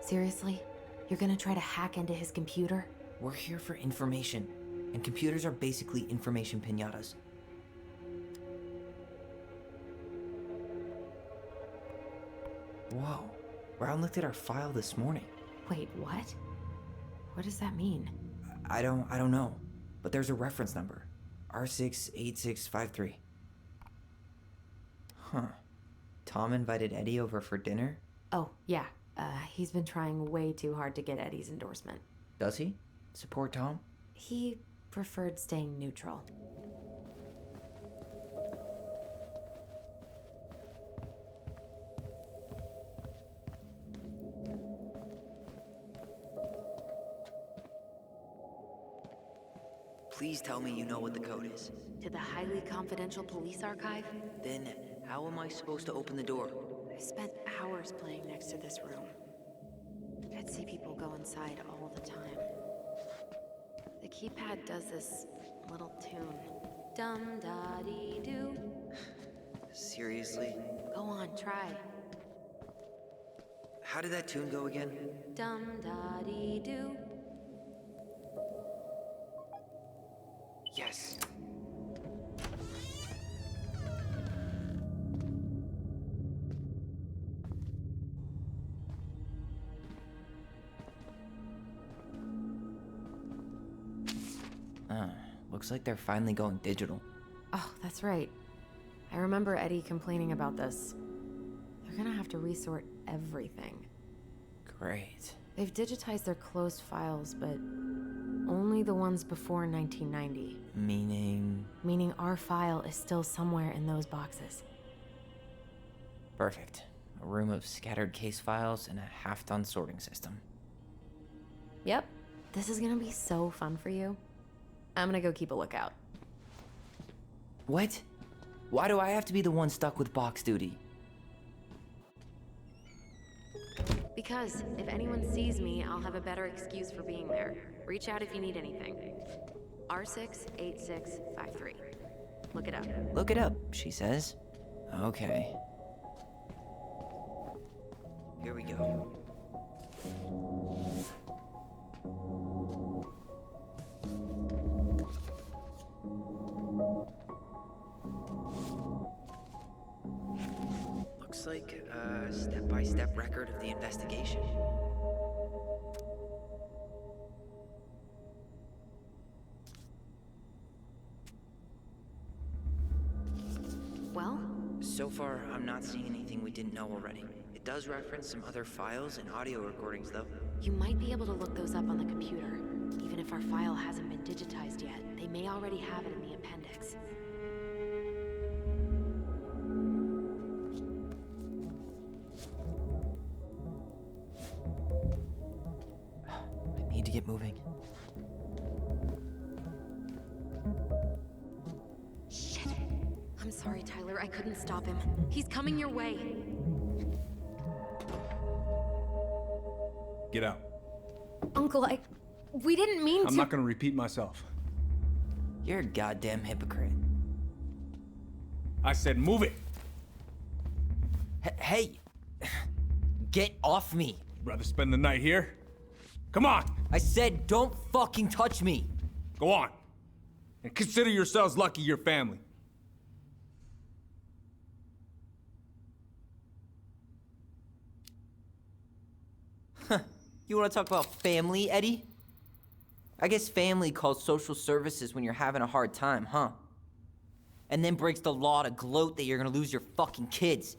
Seriously? You're gonna try to hack into his computer? We're here for information, and computers are basically information piñatas. Whoa. Brown looked at our file this morning. Wait, what? What does that mean? I don't know, but there's a reference number. R68653. Huh. Tom invited Eddie over for dinner? Oh, yeah. He's been trying way too hard to get Eddie's endorsement. Does he? Support Tom? He preferred staying neutral. Please tell me you know what the code is. To the highly confidential police archive? Then, how am I supposed to open the door? I spent hours playing next to this room. I'd see people go inside all the time. The keypad does this little tune. Dum-da-dee-doo. Seriously? Go on, try. How did that tune go again? Dum-da-dee-doo. Yes. Looks like they're finally going digital. Oh, that's right. I remember Eddie complaining about this. They're gonna have to resort everything. Great. They've digitized their closed files, but only the ones before 1990. Meaning? Meaning our file is still somewhere in those boxes. Perfect. A room of scattered case files and a half-done sorting system. Yep. This is gonna be so fun for you. I'm gonna go keep a lookout. What? Why do I have to be the one stuck with box duty? Because if anyone sees me, I'll have a better excuse for being there. Reach out if you need anything. R68653. Look it up. Look it up, she says. Okay. Here we go. Looks like a step-by-step record of the investigation. Well? So far, I'm not seeing anything we didn't know already. It does reference some other files and audio recordings, though. You might be able to look those up on the computer. Even if our file hasn't been digitized yet, they may already have it in the appendix. I need to get moving. Shit. I'm sorry, Tyler. I couldn't stop him. He's coming your way. Get out. Uncle, we didn't mean to. I'm not gonna repeat myself. You're a goddamn hypocrite. I said move it. Hey! Get off me! Rather spend the night here? Come on, I said don't fucking touch me! go on. And consider yourselves lucky you're family. You wanna talk about family, Eddie? I guess family calls social services when you're having a hard time, huh? And then breaks the law to gloat that you're gonna lose your fucking kids.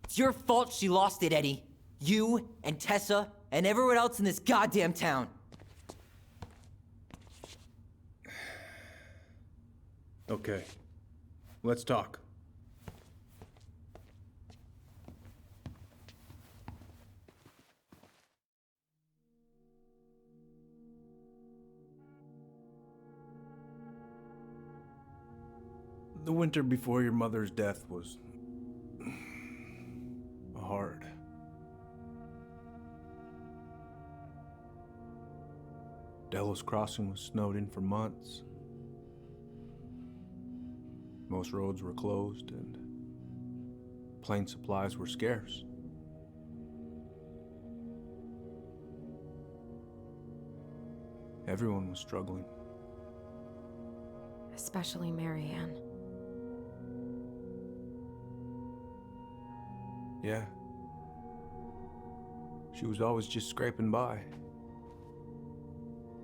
It's your fault she lost it, Eddie. You and Tessa and everyone else in this goddamn town. Okay, let's talk. The winter before your mother's death was hard. Delos Crossing was snowed in for months. Most roads were closed and plane supplies were scarce. Everyone was struggling. Especially Marianne. Yeah. She was always just scraping by.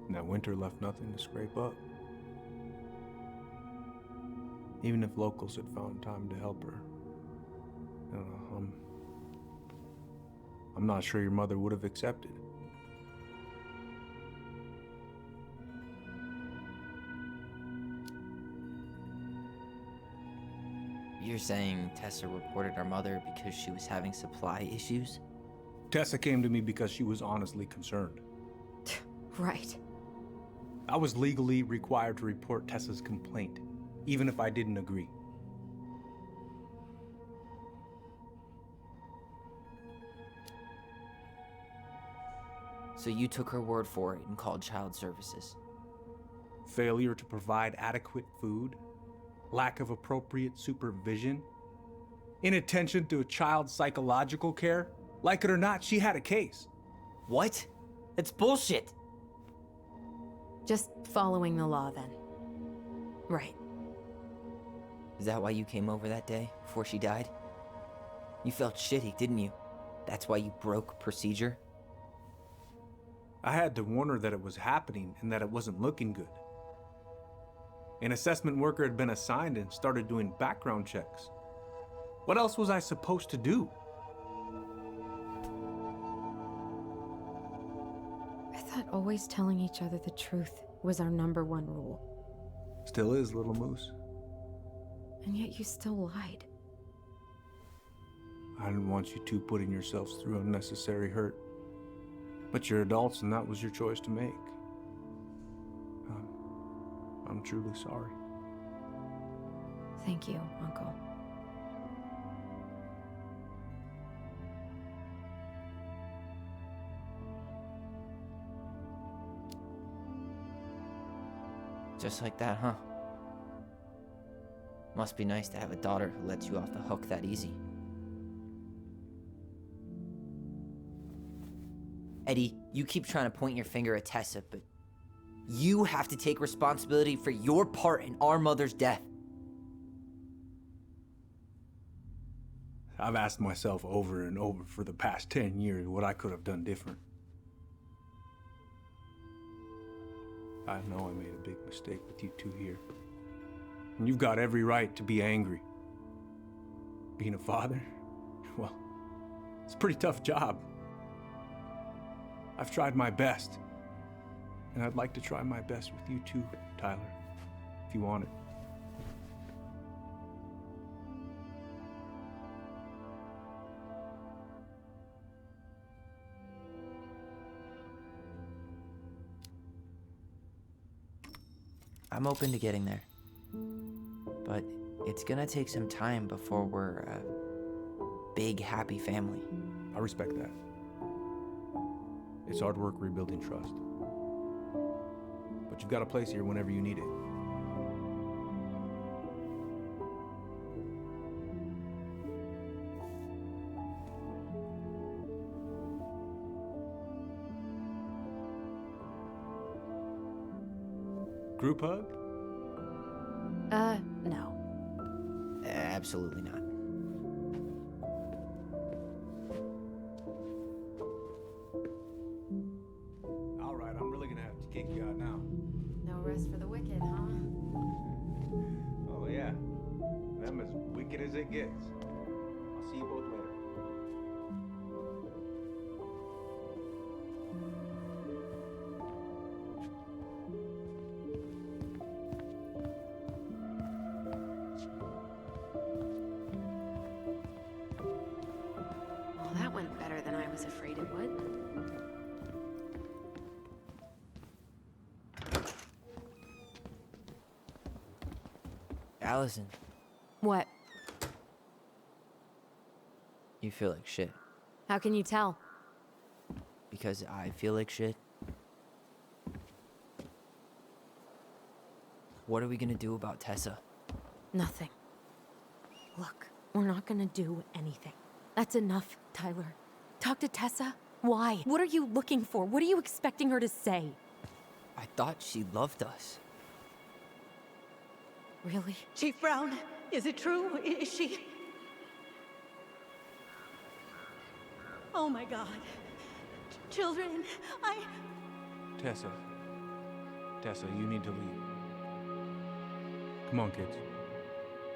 And that winter left nothing to scrape up. Even if locals had found time to help her. I don't know, I'm not sure your mother would have accepted. You're saying Tessa reported our mother because she was having supply issues? Tessa came to me because she was honestly concerned. Right. I was legally required to report Tessa's complaint, even if I didn't agree. So you took her word for it and called child services? Failure to provide adequate food, lack of appropriate supervision, inattention to a child's psychological care. Like it or not, she had a case. What? That's bullshit! Just following the law, then. Right. Is that why you came over that day, before she died? You felt shitty, didn't you? That's why you broke procedure? I had to warn her that it was happening and that it wasn't looking good. An assessment worker had been assigned and started doing background checks. What else was I supposed to do? I thought always telling each other the truth was our #1 rule. Still is, little moose. And yet you still lied. I didn't want you two putting yourselves through unnecessary hurt. But you're adults and that was your choice to make. I'm truly sorry. Thank you, Uncle. Just like that, huh? Must be nice to have a daughter who lets you off the hook that easy. Eddie, you keep trying to point your finger at Tessa, but you have to take responsibility for your part in our mother's death. I've asked myself over and over for the past 10 years what I could have done different. I know I made a big mistake with you two here. And you've got every right to be angry. Being a father, well, it's a pretty tough job. I've tried my best. And I'd like to try my best with you too, Tyler, if you want it. I'm open to getting there. But it's gonna take some time before we're a big, happy family. I respect that. It's hard work rebuilding trust. But you've got a place here whenever you need it. Group hug? No. Absolutely not. All right, I'm really gonna have to kick you out now. No rest for the wicked, huh? Oh yeah, them as wicked as it gets. I'll see you both later. Well, that went better than I was afraid it would. Alyson, What? you feel like shit. How can you tell? Because I feel like shit. What are we gonna do about Tessa? Nothing. Look, we're not gonna do anything. That's enough, Tyler. Talk to Tessa? Why? What are you looking for? What are you expecting her to say? I thought she loved us. Really? Chief Brown, is it true? Is she... Oh my God. Children, Tessa, you need to leave. Come on, kids.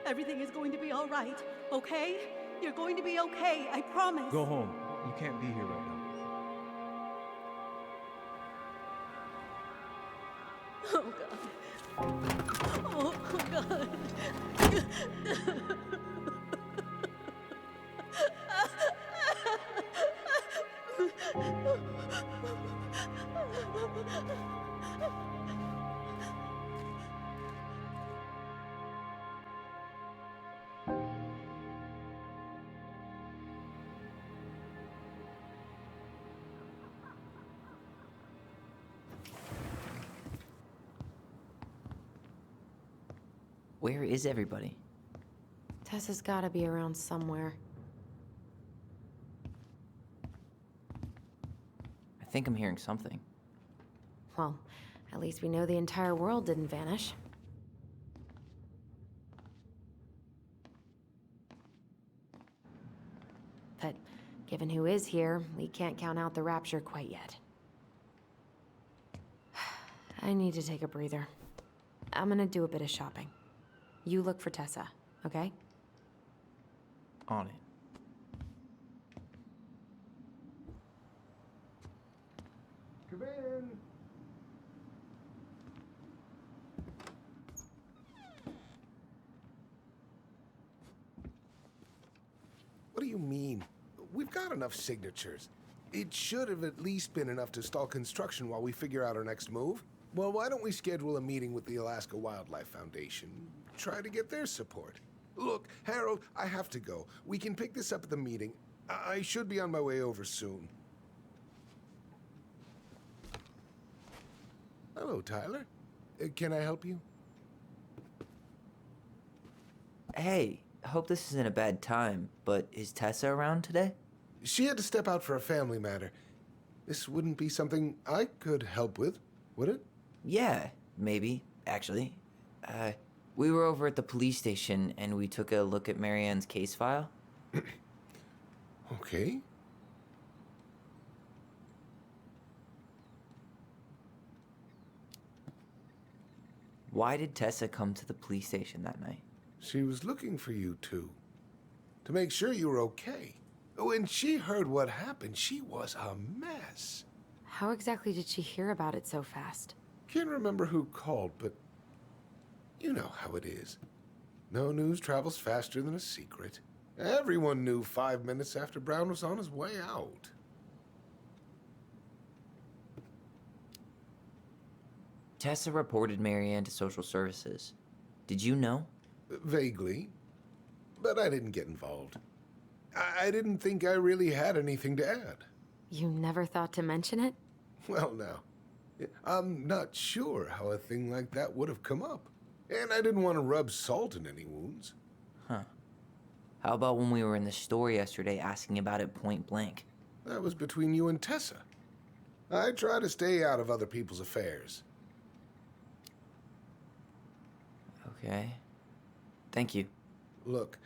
Everything is going to be all right, okay? You're going to be okay, I promise. Go home. You can't be here right now. Oh, God. Oh, God. Where is everybody? Tessa's gotta be around somewhere. I think I'm hearing something. Well, at least we know the entire world didn't vanish. But given who is here, we can't count out the rapture quite yet. I need to take a breather. I'm gonna do a bit of shopping. You look for Tessa, okay? On it. Come in. What do you mean? We've got enough signatures. It should have at least been enough to stall construction while we figure out our next move. Well, why don't we schedule a meeting with the Alaska Wildlife Foundation? Try to get their support. Look, Harold, I have to go. We can pick this up at the meeting. I should be on my way over soon. Hello, Tyler. Can I help you? Hey, I hope this isn't a bad time, but is Tessa around today? She had to step out for a family matter. This wouldn't be something I could help with, would it? Yeah, maybe, actually. We were over at the police station and we took a look at Marianne's case file. Okay. Why did Tessa come to the police station that night? She was looking for you two. To make sure you were okay. When she heard what happened, she was a mess. How exactly did she hear about it so fast? Can't remember who called, but you know how it is. No news travels faster than a secret. Everyone knew 5 minutes after Brown was on his way out. Tessa reported Marianne to social services. Did you know? Vaguely, but I didn't get involved. I didn't think I really had anything to add. You never thought to mention it? Well, now, I'm not sure how a thing like that would have come up. And I didn't want to rub salt in any wounds. Huh. How about when we were in the store yesterday asking about it point blank? That was between you and Tessa. I try to stay out of other people's affairs. Okay. Thank you. Look,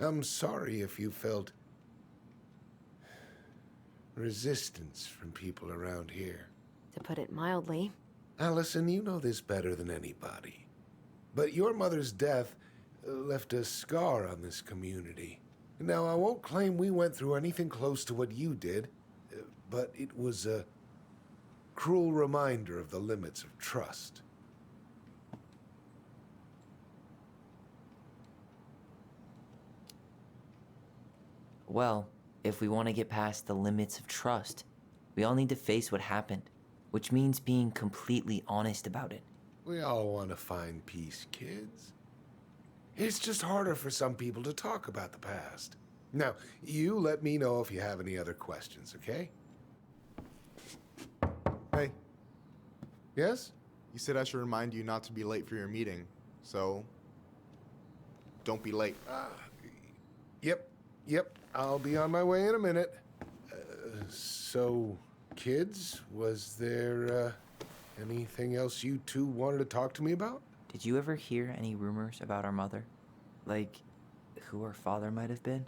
I'm sorry if you felt resistance from people around here. To put it mildly. Alyson, you know this better than anybody. But your mother's death left a scar on this community. Now, I won't claim we went through anything close to what you did, but it was a cruel reminder of the limits of trust. Well, if we want to get past the limits of trust, we all need to face what happened, which means being completely honest about it. We all want to find peace, kids. It's just harder for some people to talk about the past. Now, you let me know if you have any other questions, okay? Hey, Yes? you said I should remind you not to be late for your meeting, so don't be late. Yep. I'll be on my way in a minute. So, kids, was there anything else you two wanted to talk to me about? Did you ever hear any rumors about our mother? Like, who her father might have been?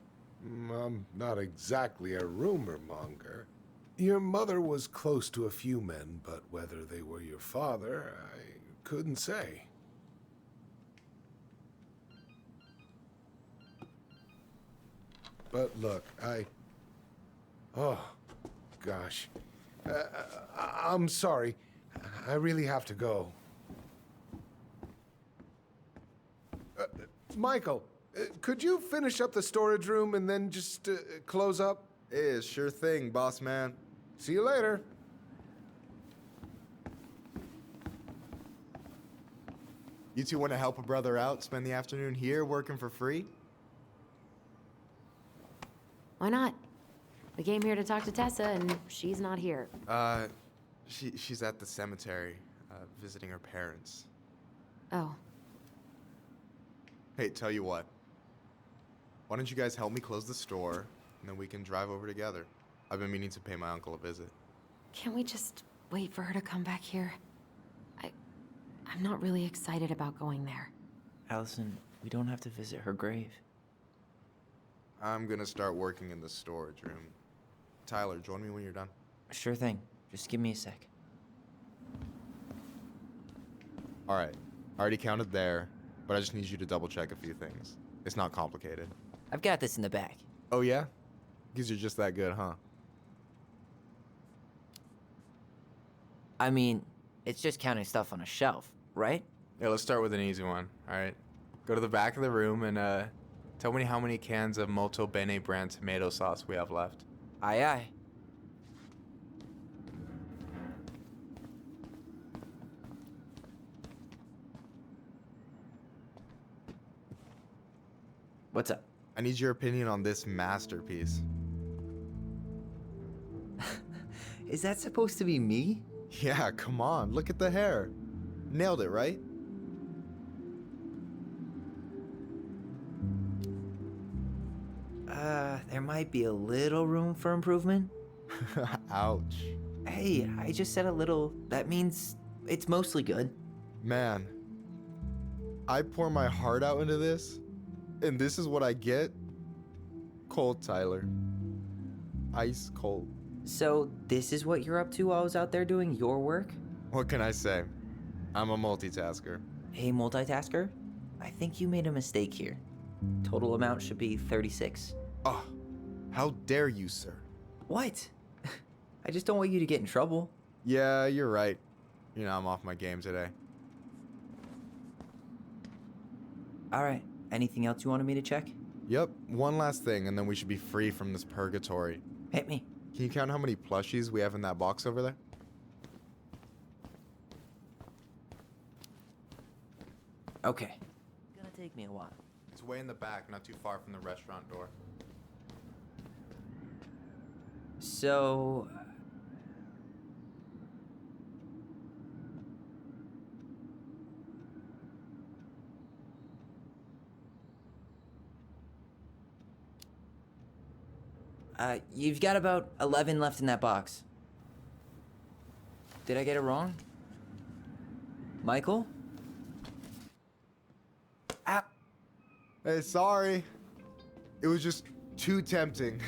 I'm not exactly a rumor monger. Your mother was close to a few men, but whether they were your father, I couldn't say. But look, Oh, gosh. I'm sorry. I really have to go. Michael, could you finish up the storage room and then just close up? Yeah, sure thing, boss man. See you later. You two want to help a brother out, spend the afternoon here working for free? Why not? We came here to talk to Tessa, and she's not here. She's at the cemetery, visiting her parents. Oh. Hey, tell you what. Why don't you guys help me close the store, and then we can drive over together? I've been meaning to pay my uncle a visit. Can't we just wait for her to come back here? I'm not really excited about going there. Alyson, we don't have to visit her grave. I'm gonna start working in the storage room. Tyler, join me when you're done. Sure thing. Just give me a sec. Alright, I already counted there, but I just need you to double check a few things. It's not complicated. I've got this in the back. Oh yeah? Because you're just that good, huh? I mean, it's just counting stuff on a shelf, right? Yeah, let's start with an easy one, alright? Go to the back of the room and, tell me how many cans of Molto Bene brand tomato sauce we have left. Aye, aye. What's up? I need your opinion on this masterpiece. Is that supposed to be me? Yeah, come on, look at the hair. Nailed it, right? There might be a little room for improvement. Ouch. Hey, I just said a little. That means it's mostly good. Man, I pour my heart out into this, and this is what I get? Cold, Tyler. Ice cold. So, this is what you're up to while I was out there doing your work? What can I say? I'm a multitasker. Hey, multitasker? I think you made a mistake here. Total amount should be 36. Oh, how dare you, sir? What? I just don't want you to get in trouble. Yeah, you're right. You know, I'm off my game today. Alright, anything else you wanted me to check? Yep, one last thing, and then we should be free from this purgatory. Hit me. Can you count how many plushies we have in that box over there? Okay. Gonna take me a while. It's way in the back, not too far from the restaurant door. So... you've got about 11 left in that box. Did I get it wrong? Michael? Ah! Hey, sorry. It was just too tempting.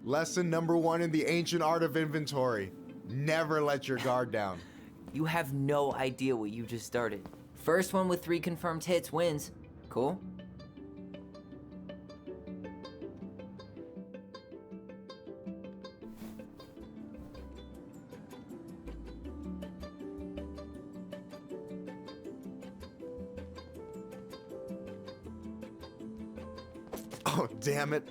Lesson number 1 in the ancient art of inventory. Never let your guard down. You have no idea what you just started. First one with 3 confirmed hits wins. Cool? Oh, damn it.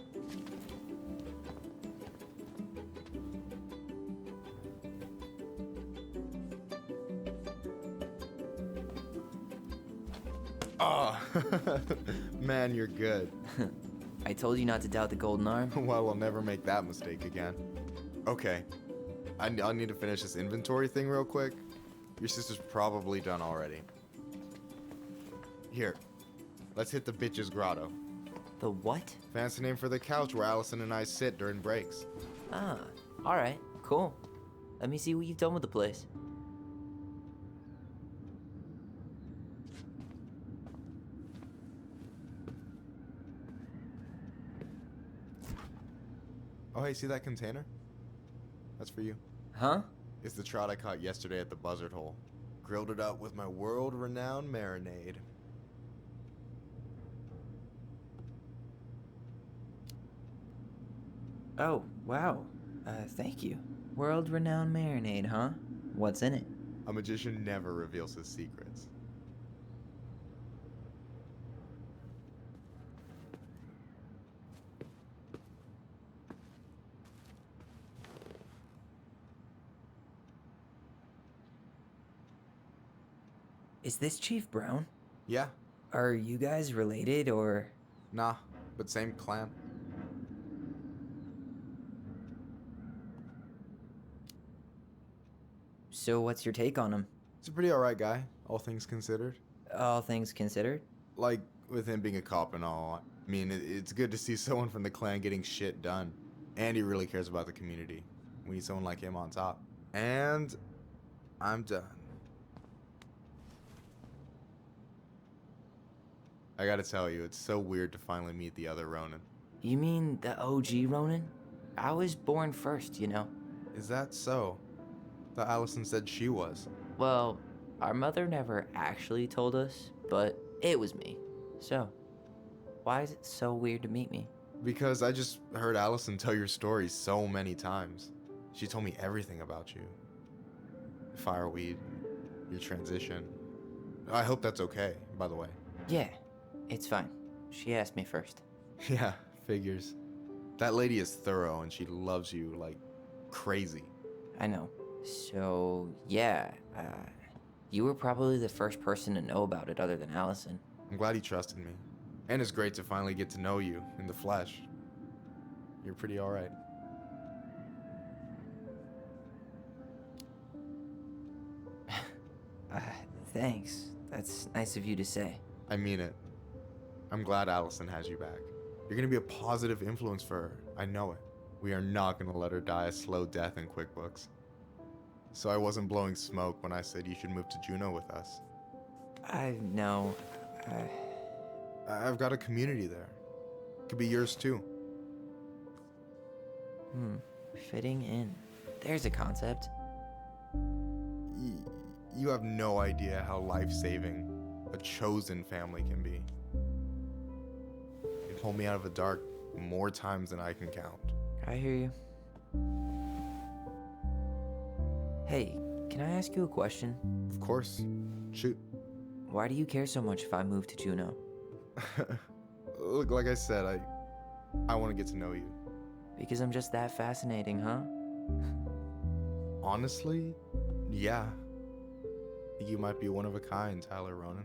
Oh, man, you're good. I told you not to doubt the golden arm. Well, I'll never make that mistake again. Okay, I'll need to finish this inventory thing real quick. Your sister's probably done already. Here, let's hit the bitch's grotto. The what? Fancy name for the couch where Alyson and I sit during breaks. Ah, alright, cool. Let me see what you've done with the place. Oh, hey, see that container? That's for you. Huh? It's the trout I caught yesterday at the buzzard hole. Grilled it up with my world-renowned marinade. Oh, wow. Thank you. World-renowned marinade, huh? What's in it? A magician never reveals his secrets. Is this Chief Brown? Yeah. Are you guys related, or...? Nah, but same clan. So what's your take on him? He's a pretty alright guy, all things considered. All things considered? Like, with him being a cop and all, I mean, it's good to see someone from the clan getting shit done. And he really cares about the community. We need someone like him on top. And I'm done. I gotta tell you, it's so weird to finally meet the other Ronan. You mean the OG Ronan? I was born first, you know. Is that so? Thought Alyson said she was. Well, our mother never actually told us, but it was me. So, why is it so weird to meet me? Because I just heard Alyson tell your story so many times. She told me everything about you. Fireweed, your transition. I hope that's okay, by the way. Yeah, it's fine. She asked me first. Yeah, figures. That lady is thorough and she loves you like crazy. I know. So, yeah, you were probably the first person to know about it other than Alyson. I'm glad he trusted me. And it's great to finally get to know you in the flesh. You're pretty alright. Thanks. That's nice of you to say. I mean it. I'm glad Alyson has you back. You're gonna be a positive influence for her. I know it. We are not gonna let her die a slow death in QuickBooks. So I wasn't blowing smoke when I said you should move to Juneau with us. I know. I've got a community there. Could be yours too. Fitting in. There's a concept. You have no idea how life-saving a chosen family can be. It pulled me out of the dark more times than I can count. I hear you. Hey, can I ask you a question? Of course. Shoot. Why do you care so much if I move to Juneau? Look, like I said, I want to get to know you. Because I'm just that fascinating, huh? Honestly, yeah. I think you might be one of a kind, Tyler Ronan.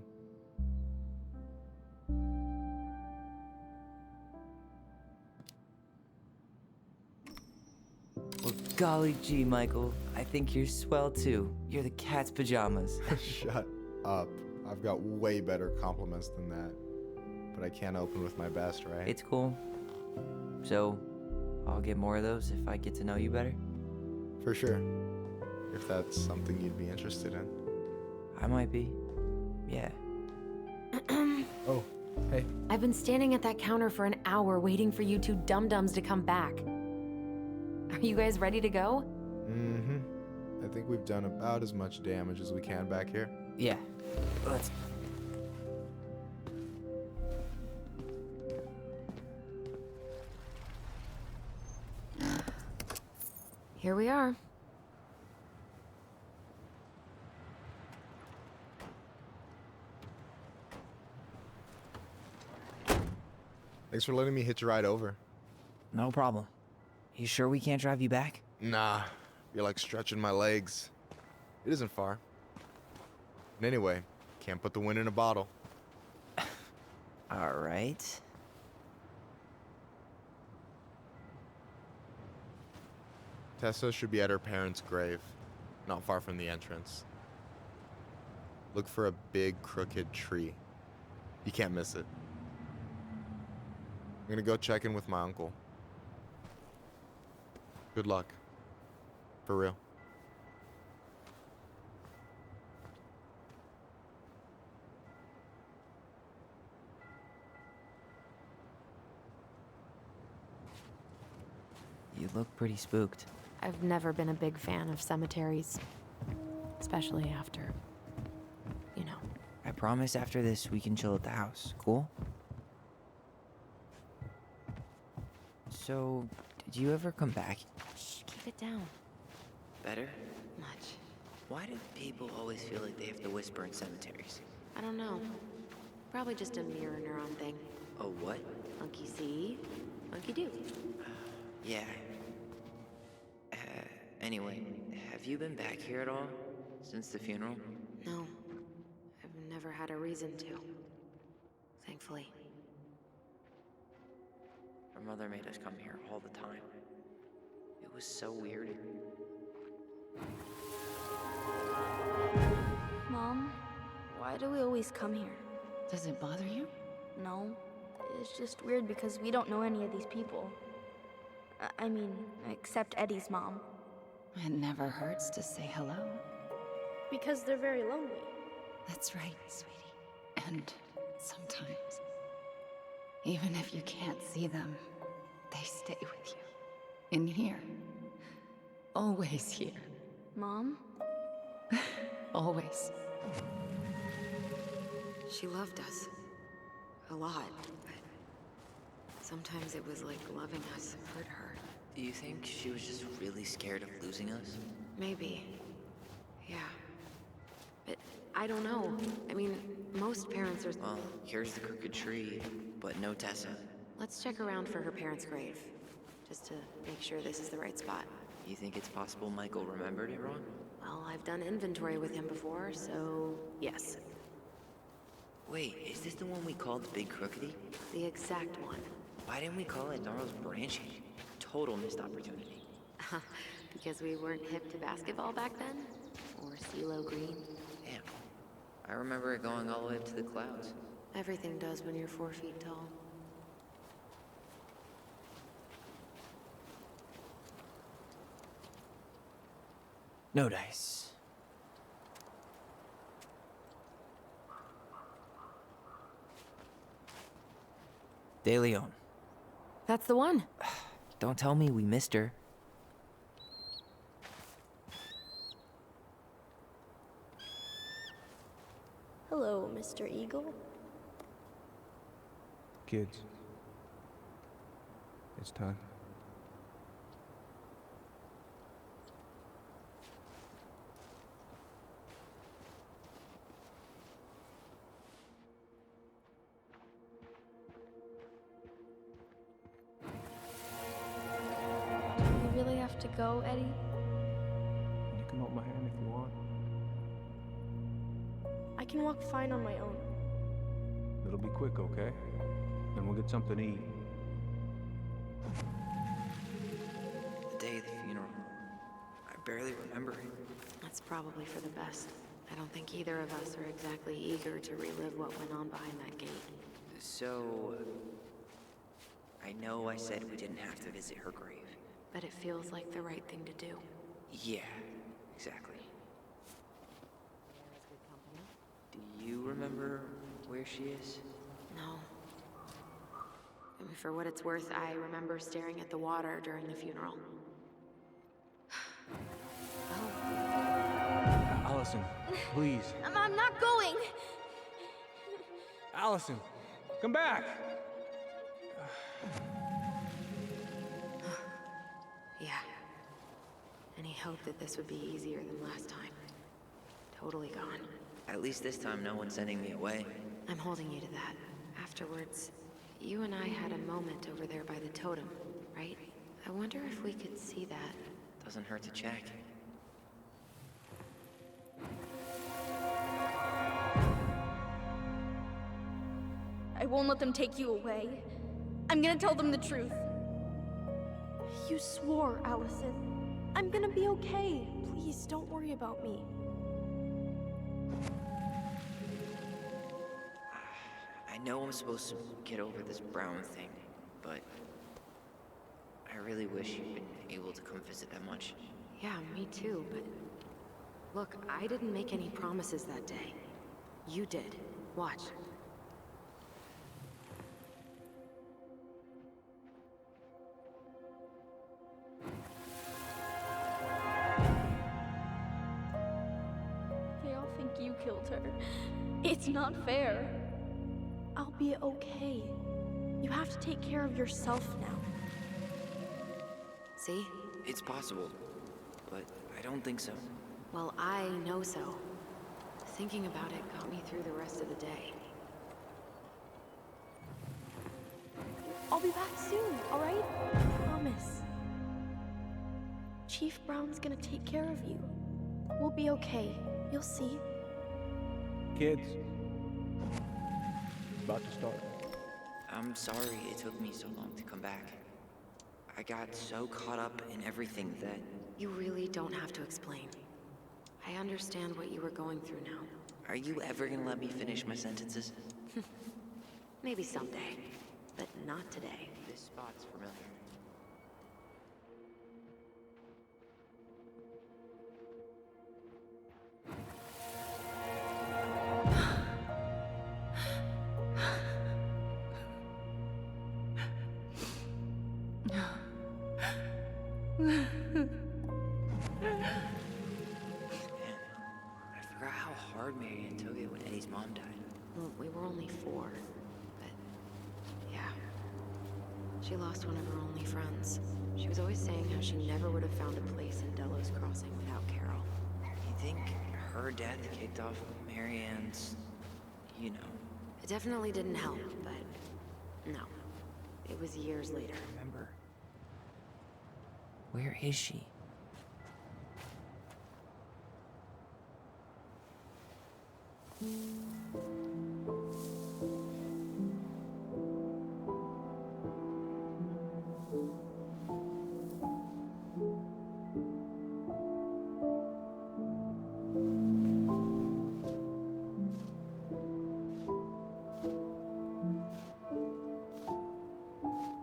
Well, golly gee, Michael. I think you're swell too. You're the cat's pajamas. Shut up. I've got way better compliments than that. But I can't open with my best, right? It's cool. So, I'll get more of those if I get to know you better? For sure. If that's something you'd be interested in. I might be. Yeah. Oh, hey. I've been standing at that counter for an hour waiting for you two dum-dums to come back. Are you guys ready to go? Mm-hmm. I think we've done about as much damage as we can back here. Yeah. Let's... Here we are. Thanks for letting me hitch a ride over. No problem. You sure we can't drive you back? Nah, you're like stretching my legs. It isn't far. And anyway, can't put the wind in a bottle. All right. Tessa should be at her parents' grave, not far from the entrance. Look for a big, crooked tree. You can't miss it. I'm gonna go check in with my uncle. Good luck. For real. You look pretty spooked. I've never been a big fan of cemeteries. Especially after, you know. I promise after this we can chill at the house, cool? So, Do you ever come back? Shh, keep it down. Better? Much. Why do people always feel like they have to whisper in cemeteries? I don't know. Probably just a mirror neuron thing. Oh, what? Monkey see, monkey do. Yeah. Anyway, have you been back here at all? Since the funeral? No. I've never had a reason to. Thankfully. Our mother made us come here all the time. It was so weird. Mom, why do we always come here? Does it bother you? No. It's just weird because we don't know any of these people. I mean, except Eddie's mom. It never hurts to say hello. Because they're very lonely. That's right, sweetie. And sometimes, even if you can't see them, they stay with you. In here. Always here. Mom? Always. She loved us. A lot, but sometimes it was like loving us hurt her. Do you think she was just really scared of losing us? Maybe. Yeah. But I don't know. I mean, most parents are... Well, here's the crooked tree, but no Tessa. Let's check around for her parents' grave. Just to make sure this is the right spot. You think it's possible Michael remembered it wrong? Well, I've done inventory with him before, so yes. Wait, is this the one we called the Big Crookedy? The exact one. Why didn't we call it Gnarls Branching? Total missed opportunity. Because we weren't hip to basketball back then? Or CeeLo Green? Damn. I remember it going all the way up to the clouds. Everything does when you're 4 feet tall. No dice. De Leon. That's the one. Don't tell me we missed her. Hello, Mr. Eagle. Kids. It's time. You really have to go, Eddie? You can hold my hand if you want. I can walk fine on my own. It'll be quick, okay? Then we'll get something to eat. The day of the funeral. I barely remember it. That's probably for the best. I don't think either of us are exactly eager to relive what went on behind that gate. So... I know I said we didn't have to visit her grave. But it feels like the right thing to do. Yeah, exactly. Do you remember where she is? No. I mean, for what it's worth, I remember staring at the water during the funeral. Alyson, please. I'm not going! Alyson, come back! Yeah. Any hope that this would be easier than last time? Totally gone. At least this time no one's sending me away. I'm holding you to that. Afterwards, you and I had a moment over there by the totem, right? I wonder if we could see that. Doesn't hurt to check. I won't let them take you away. I'm gonna tell them the truth. You swore, Alyson. I'm gonna be okay. Please, don't worry about me. I know I'm supposed to get over this Brown thing, but... I really wish you'd been able to come visit that much. Yeah, me too, but... Look, I didn't make any promises that day. You did. Watch. They all think you killed her. It's not fair. I'll be okay. You have to take care of yourself now. See? It's possible, but I don't think so. Well, I know so. Thinking about it got me through the rest of the day. I'll be back soon, alright? I promise. Chief Brown's gonna take care of you. We'll be okay. You'll see. Kids, it's about to start. I'm sorry it took me so long to come back. I got so caught up in everything that... You really don't have to explain. I understand what you were going through now. Are you ever gonna let me finish my sentences? Maybe someday, but not today. This spot's familiar. I forgot how hard Marianne took it when Eddie's mom died. Well, we were only 4, but yeah. She lost one of her only friends. She was always saying how she never would have found a place in Delos Crossing without Carol. You think her death kicked off Marianne's, you know? It definitely didn't help, but no. It was years later. Remember? Where is she?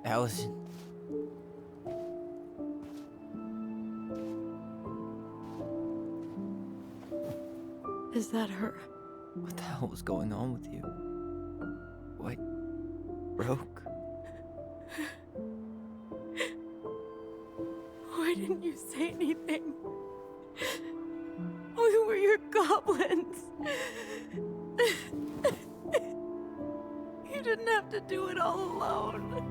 Alyson. Is that her? What the hell was going on with you? What broke? Why didn't you say anything? We were your goblins. You didn't have to do it all alone.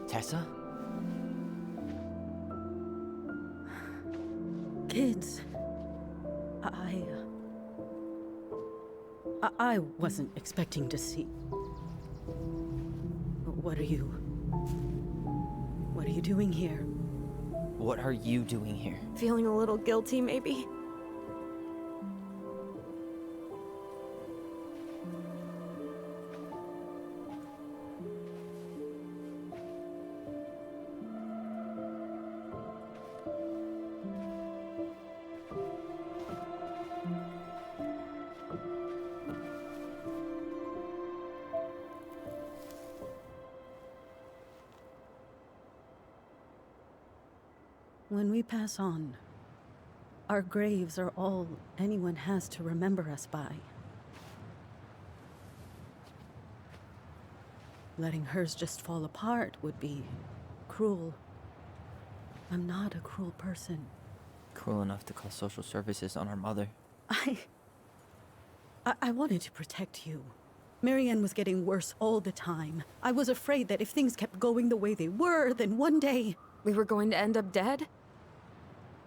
Tessa? Kids, I wasn't expecting to see. What are you doing here? What are you doing here? Feeling a little guilty, maybe? When we pass on, our graves are all anyone has to remember us by. Letting hers just fall apart would be cruel. I'm not a cruel person. Cruel enough to call social services on our mother. I wanted to protect you. Marianne was getting worse all the time. I was afraid that if things kept going the way they were, then one day... We were going to end up dead?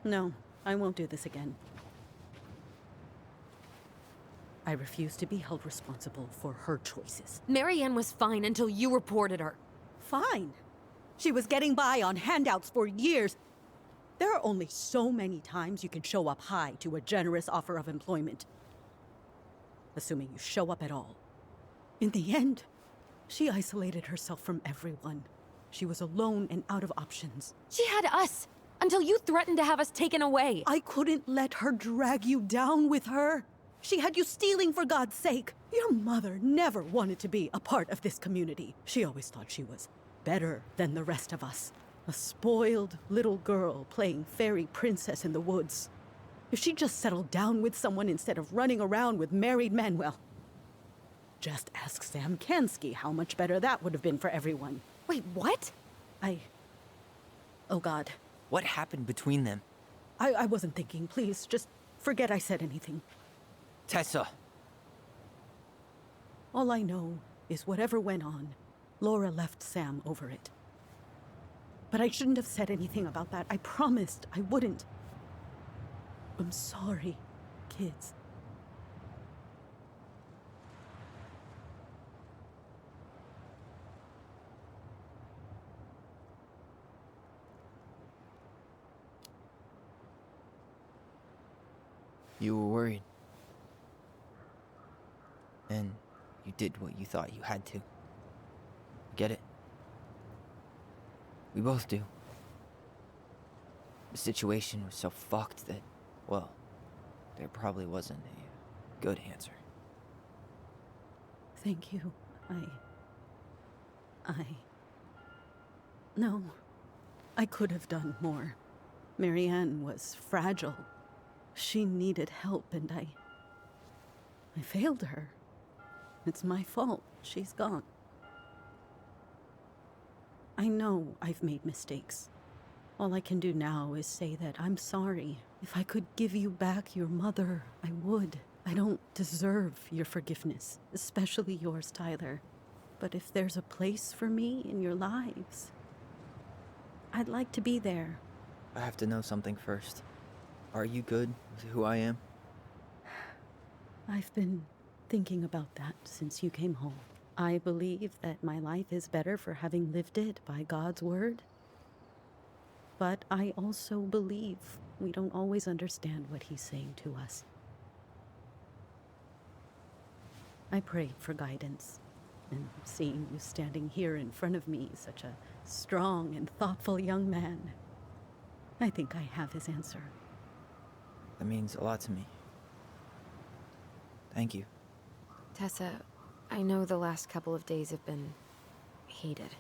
No, I won't do this again. I refuse to be held responsible for her choices. Marianne was fine until you reported her. Fine. She was getting by on handouts for years. There are only so many times you can show up high to a generous offer of employment. Assuming you show up at all. In the end, she isolated herself from everyone. She was alone and out of options. She had us, until you threatened to have us taken away. I couldn't let her drag you down with her. She had you stealing for God's sake. Your mother never wanted to be a part of this community. She always thought she was better than the rest of us. A spoiled little girl playing fairy princess in the woods. If she just settled down with someone instead of running around with married men, well, just ask Sam Kansky how much better that would have been for everyone. Wait, what? Oh God. What happened between them? I wasn't thinking. Please, just forget I said anything. Tessa! All I know is whatever went on, Laura left Sam over it. But I shouldn't have said anything about that. I promised I wouldn't. I'm sorry, kids. You were worried. And you did what you thought you had to. Get it? We both do. The situation was so fucked that, well, there probably wasn't a good answer. Thank you. No. I could have done more. Marianne was fragile. She needed help, and I failed her. It's my fault. She's gone. I know I've made mistakes. All I can do now is say that I'm sorry. If I could give you back your mother, I would. I don't deserve your forgiveness, especially yours, Tyler. But if there's a place for me in your lives, I'd like to be there. I have to know something first. Are you good with who I am? I've been thinking about that since you came home. I believe that my life is better for having lived it by God's word. But I also believe we don't always understand what He's saying to us. I prayed for guidance, and seeing you standing here in front of me, such a strong and thoughtful young man, I think I have His answer. That means a lot to me. Thank you. Tessa, I know the last couple of days have been heated.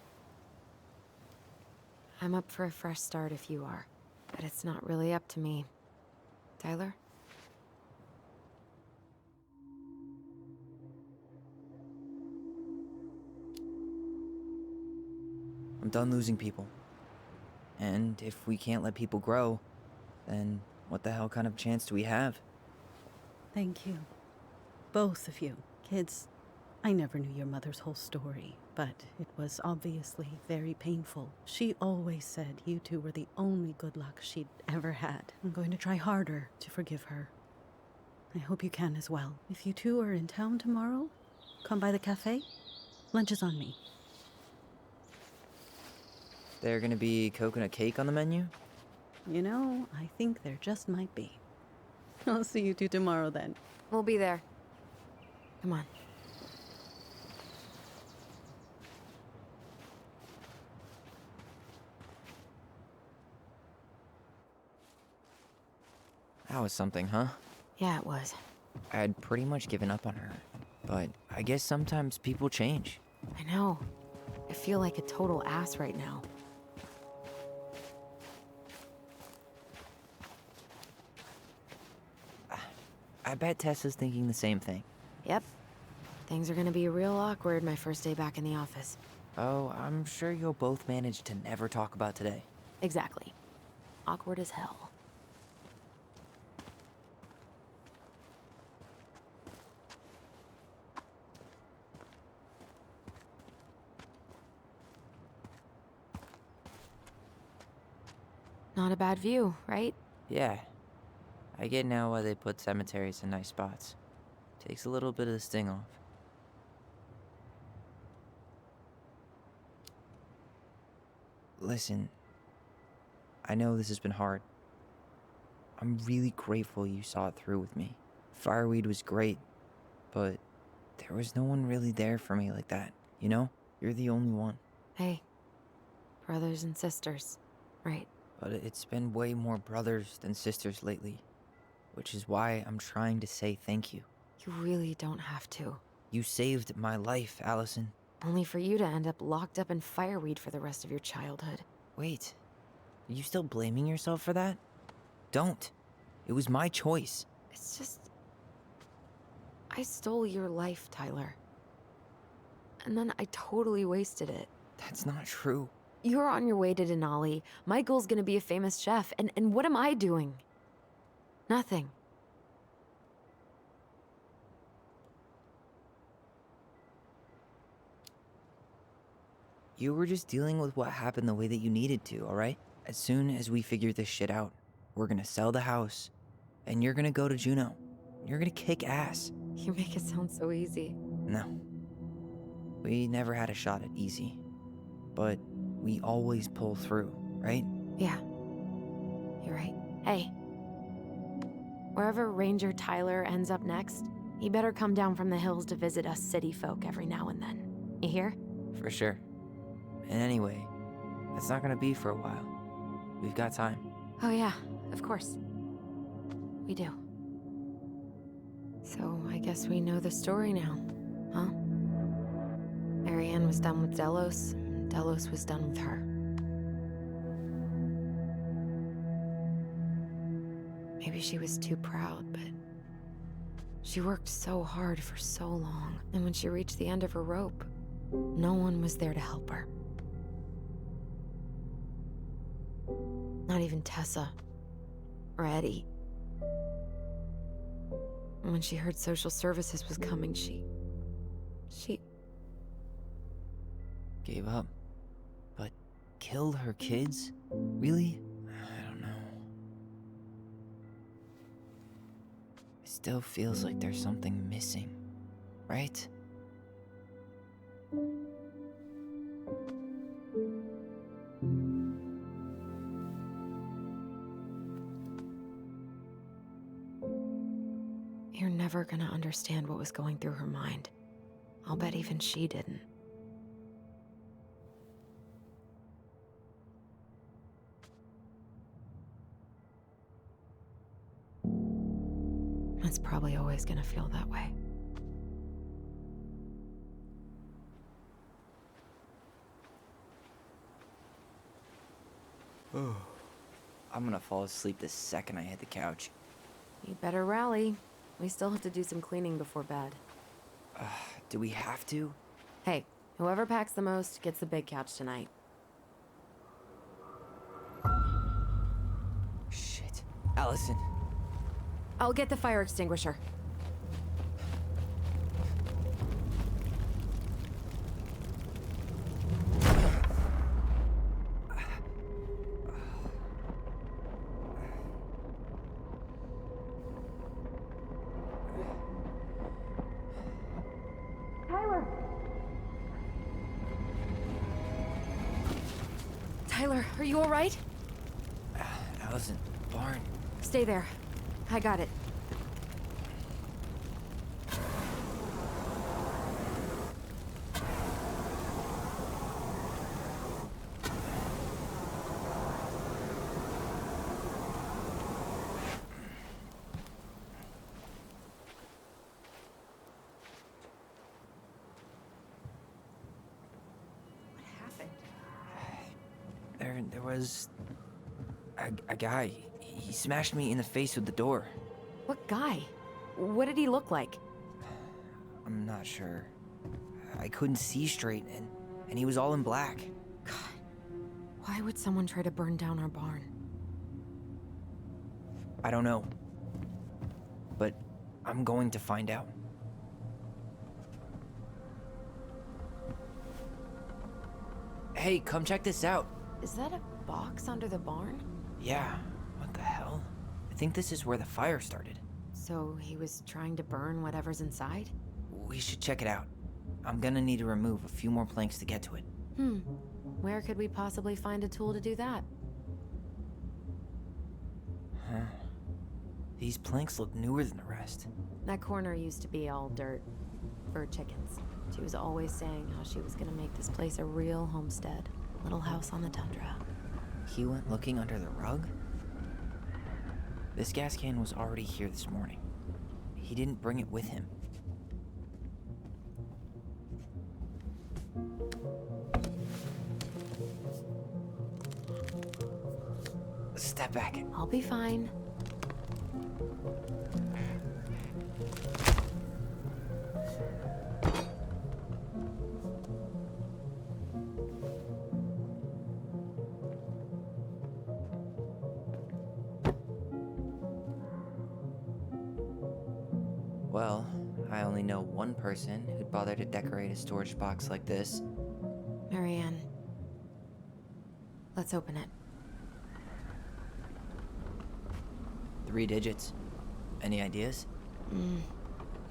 I'm up for a fresh start if you are, but it's not really up to me. Tyler? I'm done losing people. And if we can't let people grow, then what the hell kind of chance do we have? Thank you. Both of you. Kids, I never knew your mother's whole story, but it was obviously very painful. She always said you two were the only good luck she'd ever had. I'm going to try harder to forgive her. I hope you can as well. If you two are in town tomorrow, come by the cafe. Lunch is on me. There gonna be coconut cake on the menu? You know, I think there just might be. I'll see you two tomorrow then. We'll be there. Come on. That was something, huh? Yeah, it was. I had pretty much given up on her, but I guess sometimes people change. I know. I feel like a total ass right now. I bet Tessa's thinking the same thing. Yep. Things are gonna be real awkward my first day back in the office. Oh, I'm sure you'll both manage to never talk about today. Exactly. Awkward as hell. Not a bad view, right? Yeah. I get now why they put cemeteries in nice spots. Takes a little bit of the sting off. Listen, I know this has been hard. I'm really grateful you saw it through with me. Fireweed was great, but there was no one really there for me like that, you know? You're the only one. Hey, brothers and sisters, right? But it's been way more brothers than sisters lately, which is why I'm trying to say thank you. You really don't have to. You saved my life, Alyson. Only for you to end up locked up in fireweed for the rest of your childhood. Wait, are you still blaming yourself for that? Don't. It was my choice. It's just... I stole your life, Tyler. And then I totally wasted it. That's not true. You're on your way to Denali. Michael's gonna be a famous chef, and what am I doing? Nothing. You were just dealing with what happened the way that you needed to, alright? As soon as we figure this shit out, we're gonna sell the house, and you're gonna go to Juneau. You're gonna kick ass. You make it sound so easy. No. We never had a shot at easy. But we always pull through, right? Yeah. You're right. Hey. Wherever Ranger Tyler ends up next, he better come down from the hills to visit us city folk every now and then. You hear? For sure. And anyway, that's not gonna be for a while. We've got time. Oh yeah, of course. We do. So I guess we know the story now, huh? Marianne was done with Delos, and Delos was done with her. Maybe she was too proud, but she worked so hard for so long, and when she reached the end of her rope, no one was there to help her. Not even Tessa or Eddie. And when she heard social services was coming, she Gave up. But killed her kids? Really? I don't know. It still feels like there's something missing, right? You're never gonna understand what was going through her mind. I'll bet even she didn't. It's probably always gonna feel that way. I'm gonna fall asleep the second I hit the couch. You better rally. We still have to do some cleaning before bed. Do we have to? Hey, whoever packs the most gets the big couch tonight. Shit. Alyson. I'll get the fire extinguisher. Tyler, are you all right? Alyson, barn. Stay there. I got it. There was a guy. He smashed me in the face with the door. What guy? What did he look like? I'm not sure. I couldn't see straight, and he was all in black. God, why would someone try to burn down our barn? I don't know. But I'm going to find out. Hey, come check this out. Is that a box under the barn? Yeah, what the hell? I think this is where the fire started. So he was trying to burn whatever's inside? We should check it out. I'm gonna need to remove a few more planks to get to it. Where could we possibly find a tool to do that? Huh. These planks look newer than the rest. That corner used to be all dirt for chickens. She was always saying how she was gonna make this place a real homestead. Little house on the tundra. He went looking under the rug? This gas can was already here this morning. He didn't bring it with him. Step back. I'll be fine. know one person who'd bother to decorate a storage box like this. Marianne, let's open it. 3 digits. Any ideas?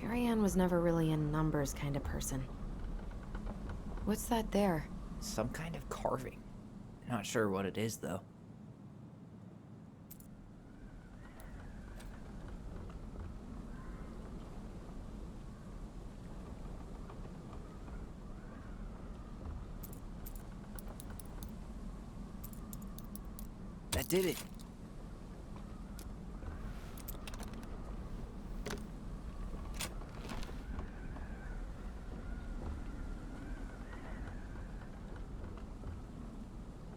Marianne was never really a numbers kind of person. What's that there? Some kind of carving. Not sure what it is, though. That did it.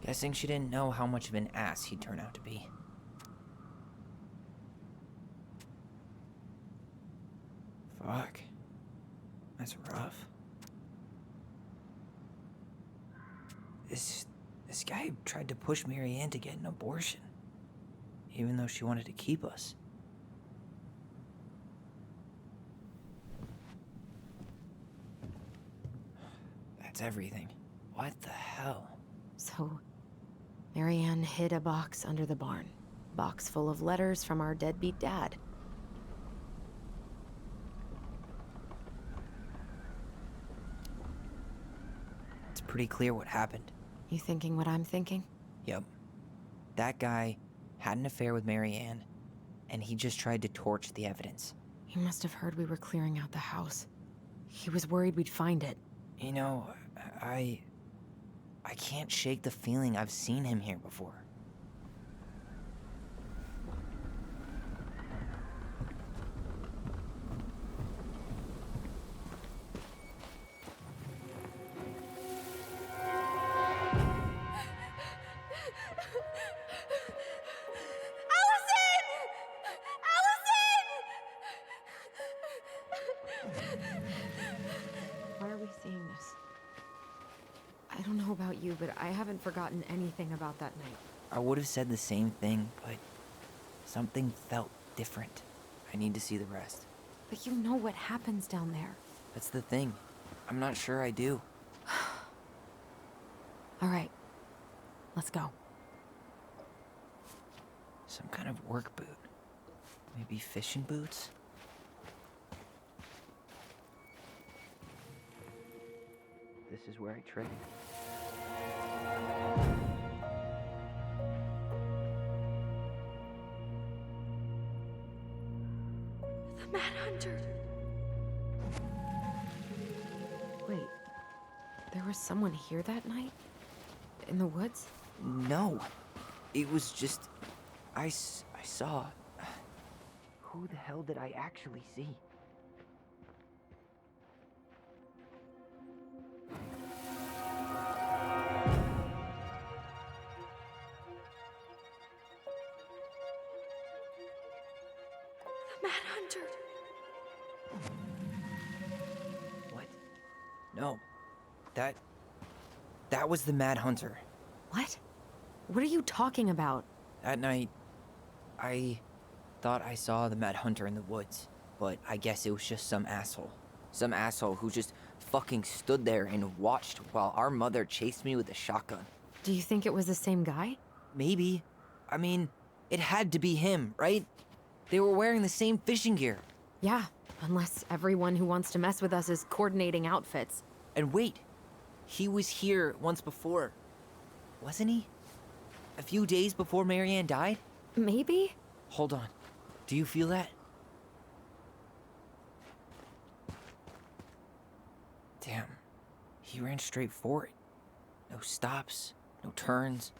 Guessing she didn't know how much of an ass he'd turn out to be. Fuck. That's rough. This guy tried to push Marianne to get an abortion, even though she wanted to keep us. That's everything. What the hell? So, Marianne hid a box under the barn. Box full of letters from our deadbeat dad. It's pretty clear what happened. You thinking what I'm thinking? Yep. That guy had an affair with Marianne, and he just tried to torch the evidence. He must have heard we were clearing out the house. He was worried we'd find it. You know, I can't shake the feeling I've seen him here before. Why are we seeing this? I don't know about you, but I haven't forgotten anything about that night. I would have said the same thing, but something felt different. I need to see the rest. But you know what happens down there. That's the thing. I'm not sure I do. All right, let's go. Some kind of work boot. Maybe fishing boots? This is where I trained. The Mad Hunter. Wait, there was someone here that night? In the woods? No. It was just... I saw... Who the hell did I actually see? Mad Hunter. What? No. That was the Mad Hunter. What? What are you talking about? That night, I thought I saw the Mad Hunter in the woods, but I guess it was just some asshole. Some asshole who just fucking stood there and watched while our mother chased me with a shotgun. Do you think it was the same guy? Maybe. I mean, it had to be him, right? They were wearing the same fishing gear. Yeah, unless everyone who wants to mess with us is coordinating outfits. And wait, he was here once before, wasn't he? A few days before Marianne died? Maybe? Hold on. Do you feel that? Damn. He ran straight for it. No stops, no turns.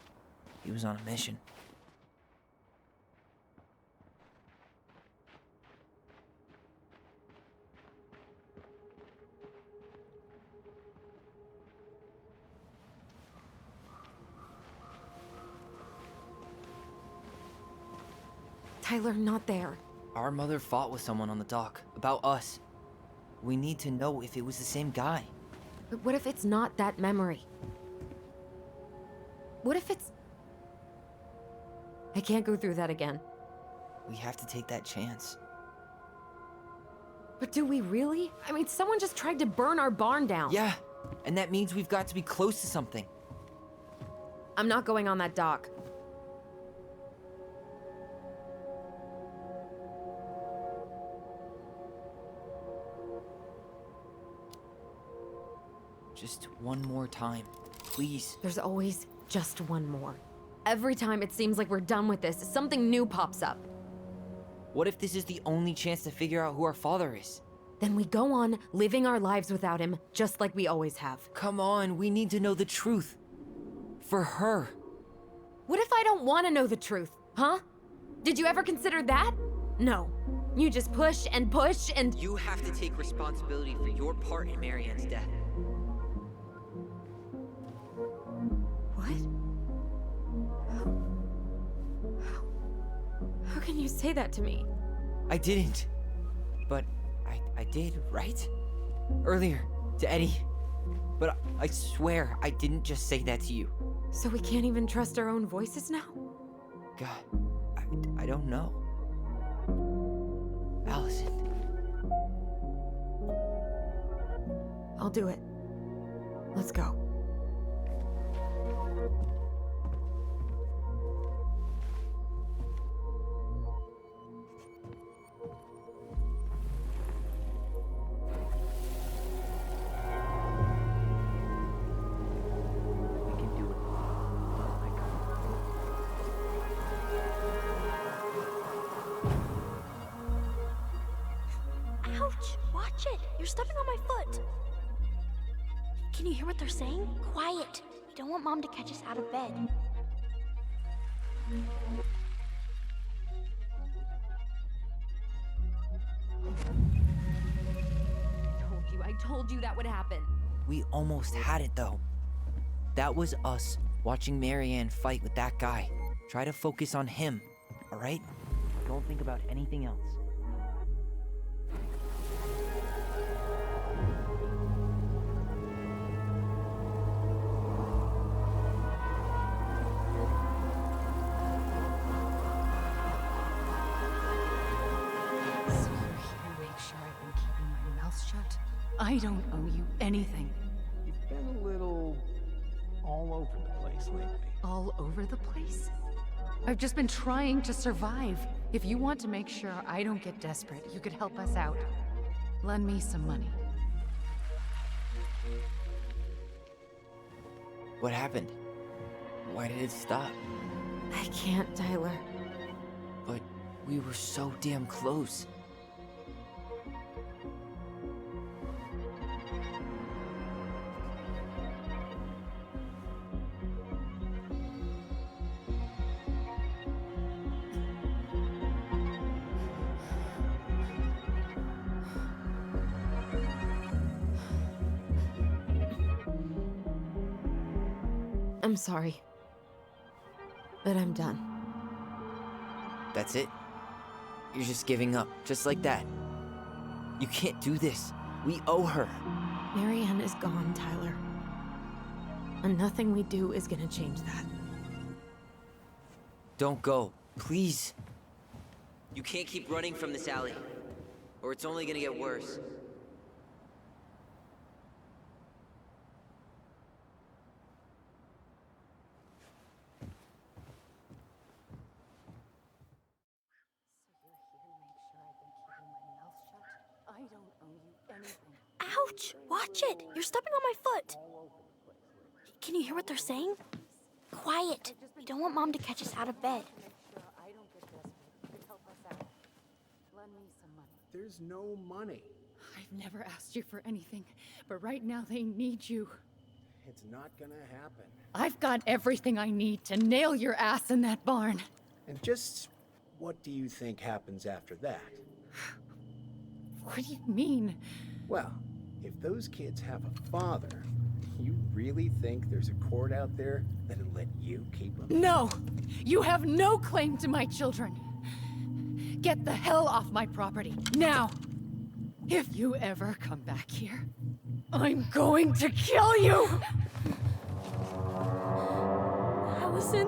He was on a mission. Tyler, not there. Our mother fought with someone on the dock about us. We need to know if it was the same guy. But what if it's not that memory? What if it's... I can't go through that again. We have to take that chance. But do we really? I mean, someone just tried to burn our barn down. Yeah, and that means we've got to be close to something. I'm not going on that dock. Just one more time, please. There's always just one more. Every time it seems like we're done with this, something new pops up. What if this is the only chance to figure out who our father is? Then we go on living our lives without him, just like we always have. Come on, we need to know the truth. For her. What if I don't want to know the truth, huh? Did you ever consider that? No. You just push and push and... You have to take responsibility for your part in Marianne's death. What? How can you say that to me? I didn't. But I did, right? Earlier, to Eddie. But I swear I didn't just say that to you. So we can't even trust our own voices now? God, I don't know. Alyson. I'll do it. Let's go. Ouch! Watch it! You're stepping on my foot! Can you hear what they're saying? Quiet! We don't want Mom to catch us out of bed. I told you that would happen. We almost had it, though. That was us watching Marianne fight with that guy. Try to focus on him, all right? Don't think about anything else. So you're here to make sure I've been keeping my mouth shut? I don't owe you anything. You've been a little all over the place lately. All over the place? I've just been trying to survive. If you want to make sure I don't get desperate, you could help us out. Lend me some money. What happened? Why did it stop? I can't, Tyler. But we were so damn close. I'm sorry. But I'm done. That's it? You're just giving up, just like that. You can't do this. We owe her. Marianne is gone, Tyler. And nothing we do is gonna change that. Don't go, please. You can't keep running from this alley, or it's only gonna get worse. I don't owe you anything. Ouch! Watch it! You're stepping on my foot! Can you hear what they're saying? Quiet! We don't want Mom to catch us out of bed. I don't get desperate. You could help us out. Lend me some money. There's no money. I've never asked you for anything, but right now they need you. It's not gonna happen. I've got everything I need to nail your ass in that barn. And just what do you think happens after that? What do you mean? Well, if those kids have a father, you really think there's a court out there that'll let you keep them? No! You have no claim to my children. Get the hell off my property, now! If you ever come back here, I'm going to kill you! Alyson?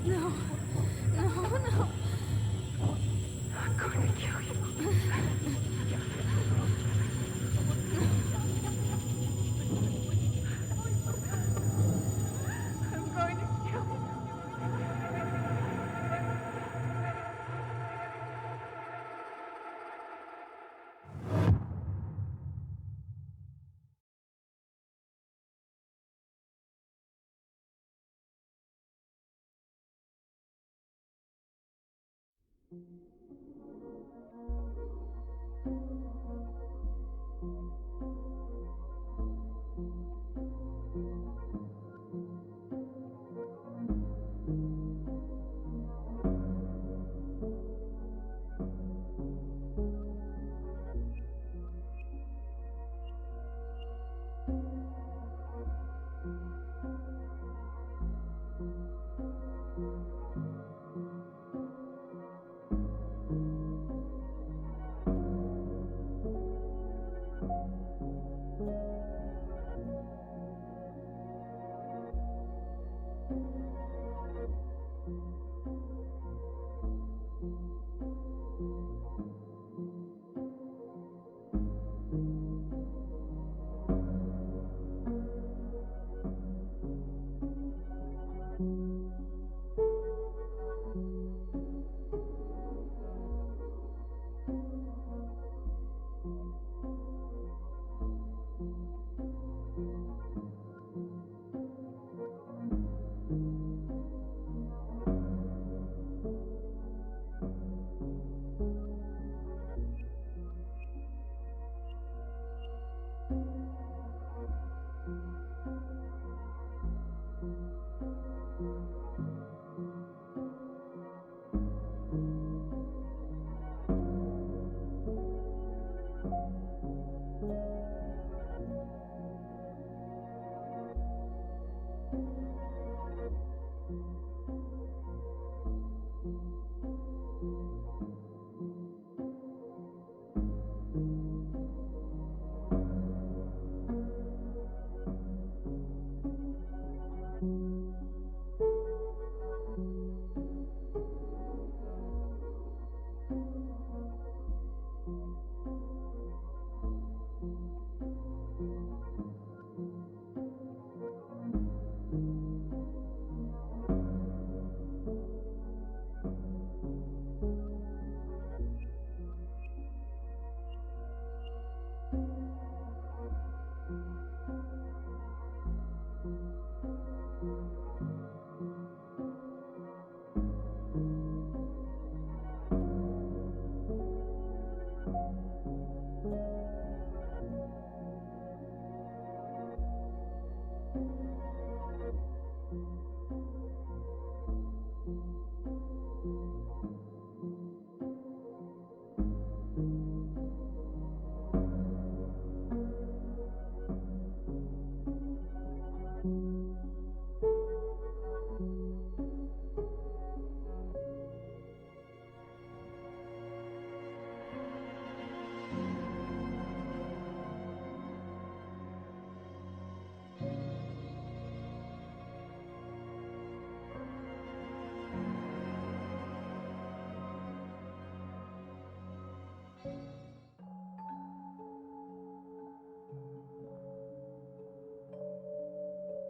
No. No, no. I'm going to kill you. I'm going to kill you.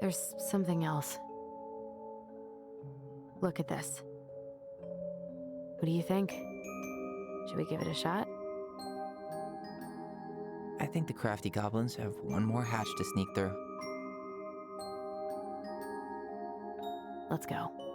There's something else. Look at this. What do you think? Should we give it a shot? I think the crafty goblins have one more hatch to sneak through. Let's go.